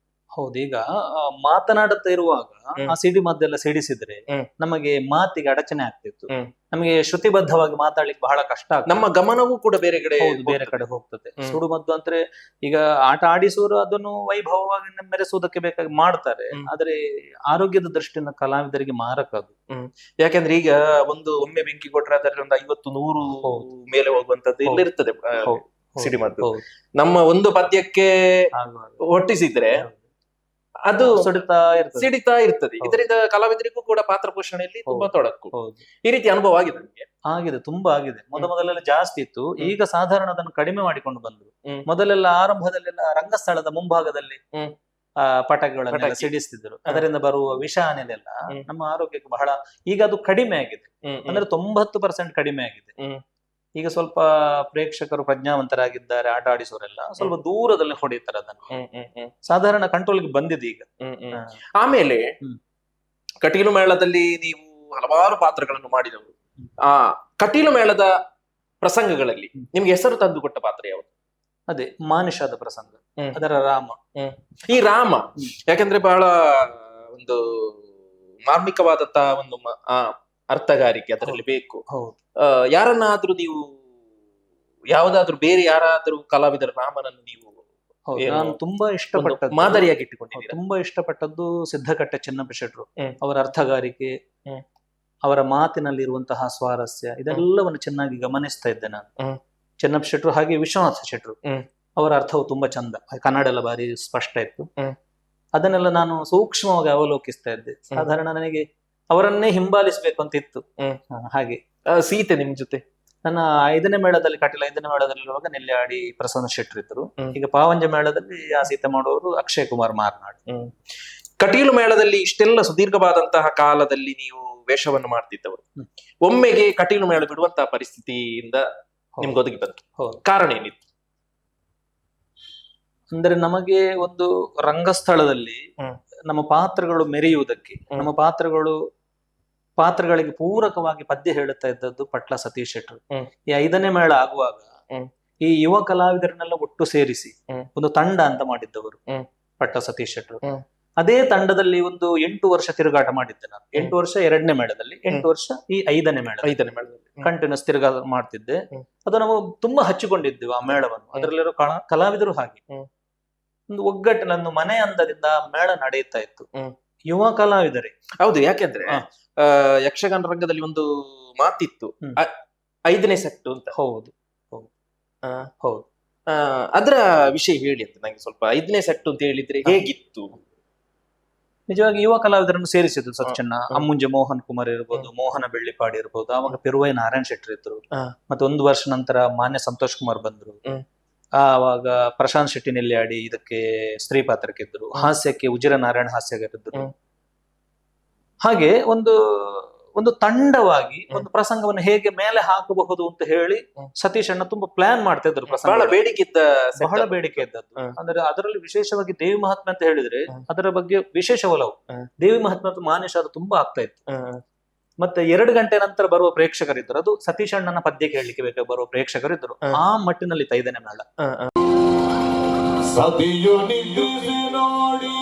S6: ಹೌದು. ಈಗ ಮಾತನಾಡುತ್ತಾ ಇರುವಾಗ ಆ ಸಿಡಿ ಮದ್ದೆಲ್ಲ ಸಿಡಿಸಿದ್ರೆ ನಮಗೆ ಮಾತಿಗೆ ಅಡಚಣೆ ಆಗ್ತಿತ್ತು. ನಮಗೆ ಶ್ರುತಿಬದ್ಧವಾಗಿ ಮಾತಾಡ್ಲಿಕ್ಕೆ ಬಹಳ ಕಷ್ಟ ಆಗ್ತದೆ.
S2: ನಮ್ಮ ಗಮನವೂ ಕೂಡ ಬೇರೆ ಕಡೆ
S6: ಹೋಗ್ತದೆ. ಸುಡುಮದ್ದು ಅಂದ್ರೆ ಈಗ ಆಟ ಆಡಿಸುವರು ಅದನ್ನು ವೈಭವವಾಗಿ ಮೆರೆಸುವುದಕ್ಕೆ ಬೇಕಾಗಿ ಮಾಡ್ತಾರೆ. ಆದ್ರೆ ಆರೋಗ್ಯದ ದೃಷ್ಟಿಯಿಂದ ಕಲಾವಿದರಿಗೆ ಮಾರಕ ಅದು.
S2: ಯಾಕೆಂದ್ರೆ ಈಗ ಒಮ್ಮೆ ಬೆಂಕಿ ಕೊಟ್ರೆ ಅದರಲ್ಲಿ ಒಂದು 50-100 ಮೇಲೆ ಹೋಗುವಂತದ್ದು ಇಲ್ಲ ಇರ್ತದೆ ಸಿಡಿಮದ್ದು. ನಮ್ಮ ಒಂದು ಪದ್ಯಕ್ಕೆ ಹೊಟ್ಟಿಸಿದ್ರೆ ಅದು ಸಿಡಿತಾ ಇರ್ತದೆ. ಇದರಿಂದ ಕಲಾವಿದರಿಗೂ ಕೂಡ ಪಾತ್ರ ಪೋಷಣೆಯಲ್ಲಿ ತುಂಬಾ ತೊಡಕು. ಈ ರೀತಿ ಅನುಭವ ಆಗಿದೆ ನನಗೆ.
S6: ಆಗಿದೆ, ತುಂಬಾ ಆಗಿದೆ. ಮೊದಲೆಲ್ಲ ಜಾಸ್ತಿ ಇತ್ತು, ಈಗ ಸಾಧಾರಣ ಅದನ್ನು ಕಡಿಮೆ ಮಾಡಿಕೊಂಡು ಬಂದ್ರು. ಮೊದಲೆಲ್ಲ ಆರಂಭದಲ್ಲೆಲ್ಲ ರಂಗಸ್ಥಳದ ಮುಂಭಾಗದಲ್ಲಿ ಪಟಾಕಿಗಳನ್ನೆಲ್ಲ ಸಿಡಿಸ್ತಿದ್ರು. ಅದರಿಂದ ಬರುವ ವಿಷ ಅನಿಲೆಲ್ಲ ನಮ್ಮ ಆರೋಗ್ಯಕ್ಕೆ ಬಹಳ, ಈಗ ಅದು ಕಡಿಮೆ ಆಗಿದೆ. ಅಂದ್ರೆ 90% ಕಡಿಮೆ ಆಗಿದೆ. ಈಗ ಸ್ವಲ್ಪ ಪ್ರೇಕ್ಷಕರು ಪ್ರಜ್ಞಾವಂತರಾಗಿದ್ದಾರೆ, ಆಟ ಆಡಿಸೋರೆಲ್ಲ ಸ್ವಲ್ಪ ದೂರದಲ್ಲಿ ಹೊಡೆಯುತ್ತಾರೆ ಅದನ್ನು. ಸಾಧಾರಣ ಕಂಟ್ರೋಲ್ಗೆ ಬಂದಿದೆ ಈಗ.
S2: ಆಮೇಲೆ ಕಟೀಲು ಮೇಳದಲ್ಲಿ ನೀವು ಹಲವಾರು ಪಾತ್ರಗಳನ್ನು ಮಾಡಿದವರು. ಆ ಕಟೀಲು ಮೇಳದ ಪ್ರಸಂಗಗಳಲ್ಲಿ ನಿಮ್ಗೆ ಹೆಸರು ತಂದು ಕೊಟ್ಟ ಪಾತ್ರ ಯಾವುದು?
S6: ಅದೇ ಮಾನಿಷಾದ ಪ್ರಸಂಗ, ಅದರ ರಾಮ.
S2: ಈ ರಾಮ ಯಾಕಂದ್ರೆ ಬಹಳ ಒಂದು ಮಾರ್ಮಿಕವಾದಂತಹ ಒಂದು ಅರ್ಥಗಾರಿಕೆ ಅದರಲ್ಲಿ ಬೇಕು.
S6: ಹೌದು.
S2: ಯಾರನ್ನಾದ್ರೂ ನೀವು ಯಾವ್ದಾದ್ರು ಬೇರೆ ಯಾರಾದ್ರೂ ಕಲಾವಿದರ ರಾಮನನ್ನು ನೀವು
S6: ನಾನು ತುಂಬಾ ಇಷ್ಟಪಟ್ಟದ್ದು,
S2: ಮಾದರಿಯಾಗಿ ಇಟ್ಟುಕೊಂಡಿದ್ದೀರಾ?
S6: ತುಂಬಾ ಇಷ್ಟಪಟ್ಟದ್ದು ಸಿದ್ಧಕಟ್ಟೆ ಚೆನ್ನಪ್ಪ ಶೆಟ್ರು. ಅವರ ಅರ್ಥಗಾರಿಕೆ, ಅವರ ಮಾತಿನಲ್ಲಿರುವಂತಹ ಸ್ವಾರಸ್ಯ, ಇದೆಲ್ಲವನ್ನು ಚೆನ್ನಾಗಿ ಗಮನಿಸ್ತಾ ಇದ್ದೆ ನಾನು. ಚೆನ್ನಪ್ಪ ಶೆಟ್ರು ಹಾಗೆ ವಿಶ್ವನಾಥ ಶೆಟ್ರು, ಅವರ ಅರ್ಥವು ತುಂಬಾ ಚಂದ, ಕನ್ನಡ ಎಲ್ಲ ಬಾರಿ ಸ್ಪಷ್ಟ ಇತ್ತು. ಅದನ್ನೆಲ್ಲ ನಾನು ಸೂಕ್ಷ್ಮವಾಗಿ ಅವಲೋಕಿಸ್ತಾ ಇದ್ದೆ. ಸಾಧಾರಣ ನನಗೆ ಅವರನ್ನೇ ಹಿಂಬಾಲಿಸ್ಬೇಕು ಅಂತ ಇತ್ತು. ಹಾಗೆ
S2: ಸೀತೆ ನಿಮ್ ಜೊತೆ
S6: ನನ್ನ 5ನೇ ಮೇಳದಲ್ಲಿ, ಕಟೀಲು 5ನೇ ಮೇಳದಲ್ಲಿ ಇರುವಾಗ ನೆಲ್ಯಾಡಿ ಪ್ರಸನ್ನ ಶೆಟ್ರು ಇದ್ರು. ಈಗ ಪಾವಂಜ ಮೇಳದಲ್ಲಿ ಆ ಸೀತೆ ಮಾಡುವವರು ಅಕ್ಷಯ್ ಕುಮಾರ್ ಮಾರ್ನಾಡ್.
S2: ಕಟೀಲು ಮೇಳದಲ್ಲಿ ಇಷ್ಟೆಲ್ಲ ಸುದೀರ್ಘವಾದಂತಹ ಕಾಲದಲ್ಲಿ ನೀವು ವೇಷವನ್ನು ಮಾಡ್ತಿದ್ದವರು, ಒಮ್ಮೆಗೆ ಕಟೀಲು ಮೇಳ ಬಿಡುವಂತಹ ಪರಿಸ್ಥಿತಿಯಿಂದ ನಿಮ್ಗೆ ಒದಗಿ ಬಂತು. ಕಾರಣ ಏನಿತ್ತು?
S6: ಅಂದ್ರೆ ನಮಗೆ ಒಂದು ರಂಗಸ್ಥಳದಲ್ಲಿ ನಮ್ಮ ಪಾತ್ರಗಳು ಮೆರೆಯುವುದಕ್ಕೆ, ನಮ್ಮ ಪಾತ್ರಗಳಿಗೆ ಪೂರಕವಾಗಿ ಪದ್ಯ ಹೇಳುತ್ತಾ ಇದ್ದದ್ದು ಪಟ್ಲ ಸತೀಶ್ ಶೆಟ್ರು. ಈ 5ನೇ ಮೇಳ ಆಗುವಾಗ ಈ ಯುವ ಕಲಾವಿದರನ್ನೆಲ್ಲ ಒಟ್ಟು ಸೇರಿಸಿ ಒಂದು ತಂಡ ಅಂತ ಮಾಡಿದ್ದವರು ಪಟ್ಲ ಸತೀಶ್ ಶೆಟ್ರು. ಅದೇ ತಂಡದಲ್ಲಿ ಒಂದು 8 ವರ್ಷ ತಿರುಗಾಟ ಮಾಡಿದ್ದೆ ನಾನು. 8 ವರ್ಷ 2ನೇ ಮೇಳದಲ್ಲಿ, 8 ವರ್ಷ ಈ 5ನೇ ಮೇಳದಲ್ಲಿ ಕಂಟಿನ್ಯೂಸ್ ತಿರುಗಾಟ ಮಾಡ್ತಿದ್ದೆ. ಅದು ನಾವು ತುಂಬಾ ಹಚ್ಚಿಕೊಂಡಿದ್ದೆವು ಆ ಮೇಳವನ್ನು. ಅದರಲ್ಲಿರೋ ಕಲಾವಿದರು ಹಾಗೆ ಒಂದು ಒಗ್ಗಟ್ಟಿನ ಒಂದು ಮನೆ ಅಂದದಿಂದ ಮೇಳ ನಡೆಯುತ್ತಾ ಇತ್ತು, ಯುವ ಕಲಾವಿದರೇ.
S2: ಹೌದು, ಯಾಕೆಂದ್ರೆ ಯಕ್ಷಗಾನ ರಂಗದಲ್ಲಿ ಒಂದು ಮಾತಿತ್ತು, 5ನೇ ಸೆಟ್ಟು ಅಂತ.
S6: ಹೌದು ಹೌದು.
S2: ಅದರ ವಿಷಯ ಹೇಳಿ ಅಂತ ನಂಗೆ ಸ್ವಲ್ಪ. 5ನೇ ಸೆಟ್ಟು ಅಂತ ಹೇಳಿದ್ರೆ ಹೇಗಿತ್ತು?
S6: ನಿಜವಾಗಿ ಯುವ ಕಲಾವಿದರನ್ನು ಸೇರಿಸಿದ್ರು. ಸಚ್ಚಣ್ಣ, ಅಮ್ಮುಂಜೆ ಮೋಹನ್ ಕುಮಾರ್ ಇರ್ಬೋದು, ಮೋಹನ ಬೆಳ್ಳಿಪಾಡಿ ಇರ್ಬೋದು, ಆವಾಗ ಪೆರುವೈ ನಾರಾಯಣ್ ಶೆಟ್ರು ಇದ್ರು. ಮತ್ತೆ 1 ವರ್ಷ ನಂತರ ಮಾನ್ಯ ಸಂತೋಷ್ ಕುಮಾರ್ ಬಂದ್ರು. ಆವಾಗ ಪ್ರಶಾಂತ್ ಶೆಟ್ಟಿ ನೆಲ್ಯಾಡಿ ಇದಕ್ಕೆ ಸ್ತ್ರೀ ಪಾತ್ರಕ್ಕೆ ಇದ್ರು. ಹಾಸ್ಯಕ್ಕೆ ಉಜಿರ ನಾರಾಯಣ ಹಾಸ್ಯಗಾರಿದ್ರು. ಹಾಗೆ ಒಂದು ತಂಡವಾಗಿ ಒಂದು ಪ್ರಸಂಗವನ್ನು ಹೇಗೆ ಮೇಲೆ ಹಾಕಬಹುದು ಅಂತ ಹೇಳಿ ಸತೀಶ್ ಅಣ್ಣ ತುಂಬಾ ಪ್ಲಾನ್ ಮಾಡ್ತಾ ಇದ್ರು.
S2: ಬಹಳ ಬೇಡಿಕೆ
S6: ಇದ್ದದ್ದು. ಅಂದ್ರೆ ಅದರಲ್ಲಿ ವಿಶೇಷವಾಗಿ ದೇವಿ ಮಹಾತ್ಮೆ ಅಂತ ಹೇಳಿದ್ರೆ ಅದರ ಬಗ್ಗೆ ವಿಶೇಷ ಒಲವು. ದೇವಿ ಮಹಾತ್ಮೆ ಮತ್ತು ಮಾನಿಷ ಅದು ತುಂಬಾ ಆಗ್ತಾ ಇತ್ತು. ಮತ್ತೆ 2 ಗಂಟೆ ನಂತರ ಬರುವ ಪ್ರೇಕ್ಷಕರಿದ್ರು, ಅದು ಸತೀಶ್ ಅಣ್ಣನ ಪದ್ಯ ಕೇಳಲಿಕ್ಕೆ ಬೇಕಾಗಿ ಬರುವ ಪ್ರೇಕ್ಷಕರಿದ್ರು. ಆ ಮಟ್ಟಿನಲ್ಲಿ 5ನೇ ಮೇಳ.
S3: ಸತಿಯು ನಿದ್ರಿಸಿ ನೋಡಿ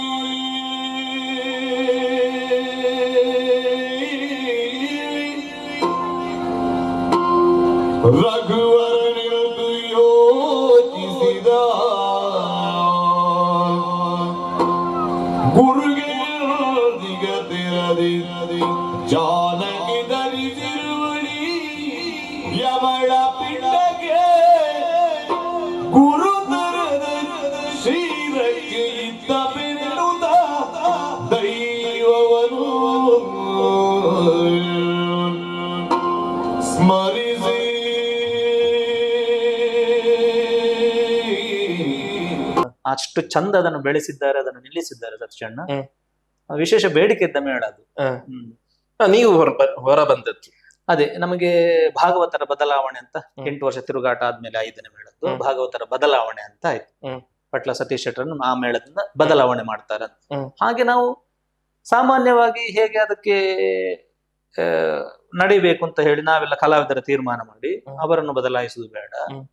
S3: ರಘುವರನಿರುವುದು ಯೋಚಿಸಿದ ಗುರುಗೆ ದಿಗದಿರದಿ ಜಾನಕಿ ಧರಿಸಿರುವಳಿ ಯಮಳ ಪಿಂಡಗೆ ಗುರು ಶ್ರೀರಕ್ಕೆ ಇದ್ದ ಬೆನ್ನುದ ದೈವವನು ಸ್ಮರಿಸಿ
S6: ಅಷ್ಟು ಚಂದ ಅದನ್ನು ಬೆಳೆಸಿದ್ದಾರೆ, ಅದನ್ನು ನಿಲ್ಲಿಸಿದ್ದಾರೆ ಸತ್ಯಣ್ಣ. ವಿಶೇಷ ಬೇಡಿಕೆ ಇದ್ದ ಮೇಳ ಅದು.
S2: ನೀವು ಹೊರ ಬಂದದ್ದು
S6: ಅದೇ ನಮಗೆ ಭಾಗವತರ ಬದಲಾವಣೆ ಅಂತ 8 ವರ್ಷ ತಿರುಗಾಟ ಆದ್ಮೇಲೆ 5ನೇ ಮೇಳದ್ದು ಭಾಗವತರ ಬದಲಾವಣೆ ಅಂತ ಆಯ್ತು. ಪಟ್ಲ ಸತೀಶ್ ಶೆಟ್ರನ್ನು ಆ ಮೇಳದಿಂದ ಬದಲಾವಣೆ ಮಾಡ್ತಾರೆ ಅಂತ. ಹಾಗೆ ನಾವು ಸಾಮಾನ್ಯವಾಗಿ ಹೇಗೆ ಅದಕ್ಕೆ ನಡಿಬೇಕು ಅಂತ ಹೇಳಿ ನಾವೆಲ್ಲ ಕಲಾವಿದರ ತೀರ್ಮಾನ ಮಾಡಿ ಅವರನ್ನು ಬದಲಾಯಿಸುವುದು ಬೇಡ,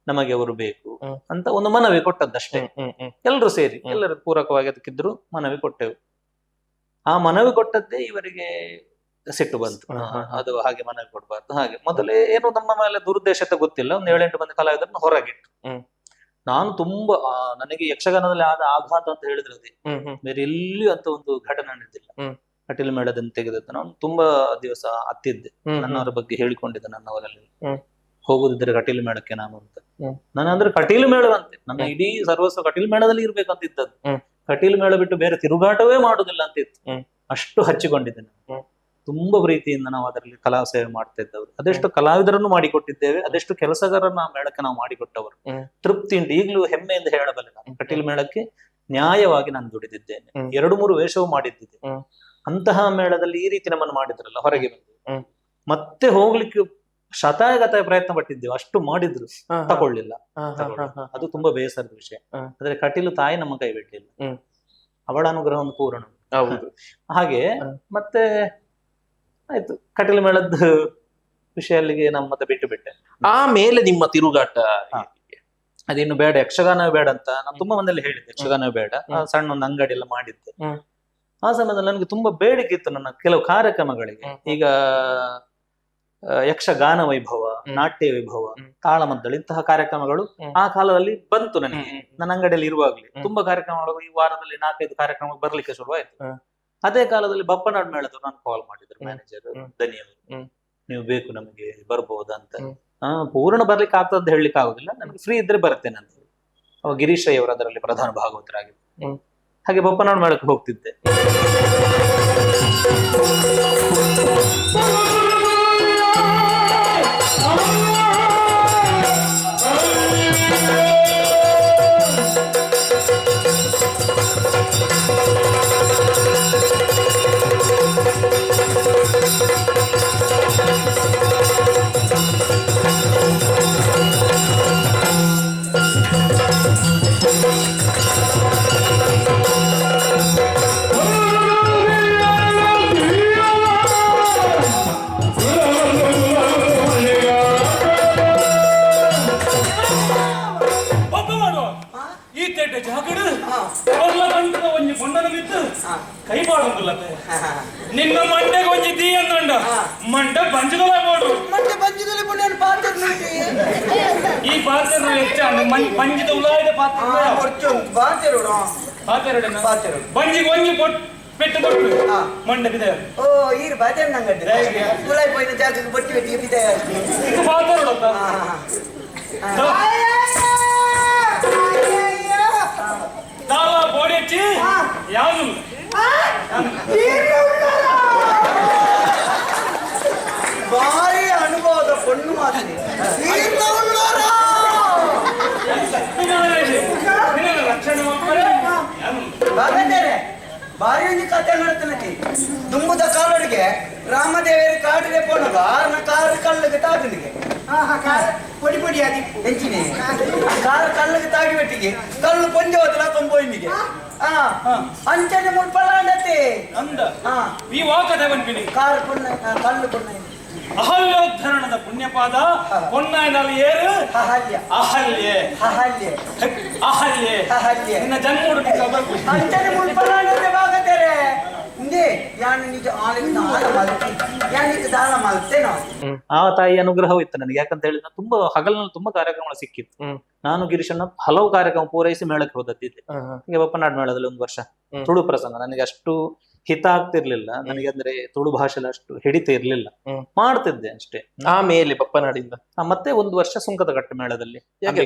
S6: ನಮಗೆ ಅವರು ಬೇಕು ಅಂತ ಒಂದು ಮನವಿ ಕೊಟ್ಟದ್ದಷ್ಟೇ. ಎಲ್ಲರೂ ಸೇರಿ ಎಲ್ಲರೂ ಪೂರಕವಾಗಿ ಅದಕ್ಕಿದ್ರು ಮನವಿ ಕೊಟ್ಟೆವು. ಆ ಮನವಿ ಕೊಟ್ಟದ್ದೇ ಇವರಿಗೆ ಸಿಟ್ಟು ಬಂತು. ಅದು ಹಾಗೆ ಮನವಿ ಕೊಡಬಾರ್ದು. ಹಾಗೆ ಮೊದಲೇ ಏನು ನಮ್ಮ ಮೇಲೆ ದುರುದ್ದೇಶತೆ ಗೊತ್ತಿಲ್ಲ, ಒಂದು 7-8 ಮಂದಿ ಕಲಾವಿದರನ್ನು ಹೊರಗಿಟ್ಟು. ನಾನು ತುಂಬಾ ನನಗೆ ಯಕ್ಷಗಾನದಲ್ಲಿ ಆದ ಆಘಾತ ಅಂತ ಹೇಳಿದ್ರೆ ಅದೇ, ಬೇರೆ ಎಲ್ಲಿಯೂ ಅಂತ ಒಂದು ಘಟನೆ ನಡೆದಿಲ್ಲ. ಕಟೀಲು ಮೇಳದಿಂದ ತೆಗೆದದ್ದು ನಾನು ತುಂಬಾ ದಿವಸ ಹತ್ತಿದ್ದೆ, ನನ್ನವರ ಬಗ್ಗೆ ಹೇಳಿಕೊಂಡಿದ್ದೆ ನನ್ನವರಲ್ಲಿ, ಹೋಗುದಿದ್ರೆ ಕಟೀಲು ಮೇಳಕ್ಕೆ ನಾನು ಅಂತ. ನಾನು ಅಂದ್ರೆ ಕಟೀಲು ಮೇಳವಂತೆ, ನನ್ನ ಇಡೀ ಸರ್ವಸ್ವ ಕಟೀಲು ಮೇಳದಲ್ಲಿ ಇರ್ಬೇಕಂತ ಇದ್ದದ್ದು. ಕಟೀಲು ಮೇಳ ಬಿಟ್ಟು ಬೇರೆ ತಿರುಗಾಟವೇ ಮಾಡುದಿಲ್ಲ ಅಂತ ಇತ್ತು. ಅಷ್ಟು ಹಚ್ಚಿಕೊಂಡಿದ್ದೆ ನಾನು. ತುಂಬಾ ಪ್ರೀತಿಯಿಂದ ನಾವು ಅದರಲ್ಲಿ ಕಲಾ ಸೇವೆ ಮಾಡ್ತಾ ಇದ್ದವರು. ಅದೆಷ್ಟು ಕಲಾವಿದರನ್ನು ಮಾಡಿಕೊಟ್ಟಿದ್ದೇವೆ, ಅದೆಷ್ಟು ಕೆಲಸಗಾರರನ್ನು ಆ ಮೇಳಕ್ಕೆ ನಾವು ಮಾಡಿಕೊಟ್ಟವರು. ತೃಪ್ತಿ ಉಂಟು, ಈಗಲೂ ಹೆಮ್ಮೆಯಿಂದ ಹೇಳಬಲ್ಲೆ. ನಾನು ಕಟೀಲು ಮೇಳಕ್ಕೆ ನ್ಯಾಯವಾಗಿ ನಾನು ದುಡಿದಿದ್ದೇನೆ, 2-3 ವೇಷವೂ ಮಾಡಿದ್ದಿದೆ. ಅಂತಹ ಮೇಳದಲ್ಲಿ ಈ ರೀತಿ ನಮ್ಮನ್ನು ಮಾಡಿದ್ರಲ್ಲ, ಹೊರಗೆ ಬಂದು ಮತ್ತೆ ಹೋಗ್ಲಿಕ್ಕೆ ಶತಾಯಗತಾಯ ಪ್ರಯತ್ನ ಪಟ್ಟಿದ್ದೇವೆ, ಅಷ್ಟು ಮಾಡಿದ್ರು ತಗೊಳ್ಳಿಲ್ಲ. ಅದು ತುಂಬಾ ಬೇಸರದ ವಿಷಯ. ಆದ್ರೆ ಕಟೀಲು ತಾಯಿ ನಮ್ಮ ಕೈ ಬಿಡ್ಲಿಲ್ಲ, ಅವಳ ಅನುಗ್ರಹ ಒಂದು ಪೂರ್ಣ.
S2: ಹೌದು.
S6: ಹಾಗೆ ಮತ್ತೆ ಆಯ್ತು, ಕಟೀಲು ಮೇಳದ ವಿಷಯ ಅಲ್ಲಿಗೆ ನಮ್ಮ ಮತ್ತೆ ಬಿಟ್ಟು ಬಿಟ್ಟೆ.
S2: ಆಮೇಲೆ ನಿಮ್ಮ ತಿರುಗಾಟ
S6: ಅದಿನ್ನು ಬೇಡ, ಯಕ್ಷಗಾನವೇ ಬೇಡ ಅಂತ ನಾನು ತುಂಬಾ ಮಂದಿಯಲ್ಲಿ ಹೇಳಿದ್ದೆ, ಯಕ್ಷಗಾನವೇ ಬೇಡ, ಸಣ್ಣ ಒಂದು ಅಂಗಡಿ ಎಲ್ಲ ಮಾಡಿದ್ದೆ. ಆ ಸಮಯದಲ್ಲಿ ನನಗೆ ತುಂಬಾ ಬೇಡಿಕೆ ಇತ್ತು ನನ್ನ ಕೆಲವು ಕಾರ್ಯಕ್ರಮಗಳಿಗೆ. ಈಗ ಯಕ್ಷಗಾನ ವೈಭವ, ನಾಟ್ಯ ವೈಭವ, ತಾಳಮದ್ದಳೆ ಇಂತಹ ಕಾರ್ಯಕ್ರಮಗಳು ಆ ಕಾಲದಲ್ಲಿ ಬಂತು ನನಗೆ. ನನ್ನ ಅಂಗಡಿಯಲ್ಲಿ ಇರುವಾಗ್ಲಿ ತುಂಬಾ ಕಾರ್ಯಕ್ರಮಗಳು, ಈ ವಾರದಲ್ಲಿ 4-5 ಕಾರ್ಯಕ್ರಮ ಬರ್ಲಿಕ್ಕೆ ಶುರುವಾಯ್ತು. ಅದೇ ಕಾಲದಲ್ಲಿ ಬಪ್ಪನಾಡ್ ಮೇಳದವರು ನಾನು ಕಾಲ್ ಮಾಡಿದ್ರು, ಮ್ಯಾನೇಜರ್ ದನಿಯವರು, ನೀವು ಬೇಕು ನಮಗೆ ಬರ್ಬೋದಾ ಅಂತ. ಪೂರ್ಣ ಬರ್ಲಿಕ್ಕೆ ಆಗ್ತದೆ ಅಂತ ಹೇಳಲಿಕ್ಕೆ ಆಗುದಿಲ್ಲ, ನನಗೆ ಫ್ರೀ ಇದ್ರೆ ಬರ್ತೇನೆ ಅಂತ. ಅವ ಗಿರೀಶ್ ರೈ ಅವರು ಅದರಲ್ಲಿ ಪ್ರಧಾನ ಭಾಗವತರಾಗಿದ್ದರು. ಹಾಗೆ ಬಪ್ಪನಾಡ್ ಮೇಳಕ್ಕೆ ಹೋಗ್ತಿದ್ದೆ.
S4: ಕೈ ಬಾಳಂಗುಲ್ಲತ್ತೆ ನಿನ್ನ ಮಂಡೆಗೆ ಒಂಜಿ ತೀ ಅಂದಂಡ ಮಂಡೆ ಬಂಜುಗಳ ಮಾಡು
S5: ಮಂಡೆ ಬಂಜಿದಲ್ಲಿ ಪುಣ್ಯನ ಪಾತ್ರ ನೋಡಿ
S4: ಈ ಪಾತ್ರ ಹೆಚ್ಚ ಬಂಜಿದ ಉಲಾಯಿದ ಪಾತ್ರ
S5: ಬಾತೆರೋಡು
S4: ಪಾತೆರಡನ
S5: ಪಾತೆರೋಡು
S4: ಬಂಜಿಗೆ ಒಂಜಿ ಪೆಟ್ಟು ಕೊಟ್ಟು ಮಂಡೆ ಬಿದೆ
S5: ಓ ಈರು ಬಾತೆರ ನಂಗಡ್ಡೆ ಉಲಾಯಿ ಪೋಯಿನ ಜಾಗಕ್ಕೆ ಬಟ್ಟಿ ಬೆಟ್ಟಿ ಬಿದೆ
S4: ಪಾತೆರಡತ್ತ ತಾವ ಬೋಡಿ ಹಚ್ಚಿ ಯಾವುದು
S5: ಭಾರಿ ಅನುಭವದ ಪೊಣ್ಣು ಮಾತಿನಿ
S4: ಲಕ್ಷಣ
S5: ಭಾರಿ ಒಂದು ಕಥೆ ನಡ್ತಾನತಿ ದುಂಬುದ ಕಾಲಡಿಗೆ ರಾಮದೇವರಿ ಕಾಡಿಗೆ ಪೋಣಗ ಆರ್ನ ಕಾರು ಕಲ್ಲಿಗೆ ತಾಗನಿಗೆ ಪೊಡಿ ಪೊಡಿ ಆದಿ ಹೆಂಚಿನಿ ಕಾರು ಕಲ್ಲಿಗೆ ತಾಗಿ ಬೆಟ್ಟಿಗೆ ಕಲ್ಲು ಪೊಂಜೆ ಹೋದಲ ತೊಂಬೋಯಿನಿಗೆ ಅಂಚನೆ ಮುಡ್ಪಲಾಂಡತೆ
S4: ಅಂದ ಈ ವಾಕದ ಬಂದ್ಬಿಡಿ
S5: ಕಾರು ಪೊಣ್ಣ ಕಲ್ಲು ಪೊಣ್ಣ
S4: ಅಹಲ್ಯೋದ್ಧರಣದ ಪುಣ್ಯಪಾದ ಪೊನ್ನಾಯಿನಲ್ಲಿ ಏರು
S5: ಅಹಲ್ಯ
S4: ಅಹಲ್ಯೆ
S5: ಅಹಲ್ಯ
S4: ಅಹಲ್ಯೆ
S5: ಅಹಲ್ಯ
S4: ನಿನ್ನ ಜನ್ಮ
S5: ಅಂಚನೆ ಮುಡ್ಪಲಾಂಡತೆ ಬಾಗtere ಇಂದೇ ಯಾನು ನಿಜ ಆಳಿನ ಆಳ ಮಲ್ತಿ ಯಾನಿಗೆ ದಾಳ ಮಲ್ತೆ ನಾವು
S6: ಆ ತಾಯಿ ಅನುಗ್ರಹವೂ ಇತ್ತು ನನಗೆ. ಯಾಕಂತ ಹೇಳಿದ್ರೆ ತುಂಬಾ ಹಗಲಿನಲ್ಲಿ ತುಂಬಾ ಕಾರ್ಯಕ್ರಮಗಳು ಸಿಕ್ಕಿತ್ತು. ನಾನು ಗಿರೀಶನ್ನ ಹಲವು ಕಾರ್ಯಕ್ರಮ ಪೂರೈಸಿ ಮೇಳಕ್ಕೆ ಹೋದದ್ದಿದ್ದೆ. ಹೀಗೆ ಬಪ್ಪನಾಡ್ ಮೇಳದಲ್ಲಿ ಒಂದು ವರ್ಷ ತುಳು ಪ್ರಸಂಗ ನನಗೆ ಅಷ್ಟು ಹಿತ ಆಗ್ತಿರ್ಲಿಲ್ಲ ನನಗೆ, ಅಂದ್ರೆ ತುಳು ಭಾಷೆಲ್ಲ ಅಷ್ಟು ಹಿಡಿತ ಇರ್ಲಿಲ್ಲ, ಮಾಡ್ತಿದ್ದೆ ಅಷ್ಟೇ.
S2: ಆಮೇಲೆ ಬಪ್ಪನಾಡಿಂದ
S6: ಮತ್ತೆ ಒಂದು ವರ್ಷ ಸುಂಕದಕಟ್ಟೆ ಮೇಳದಲ್ಲಿ.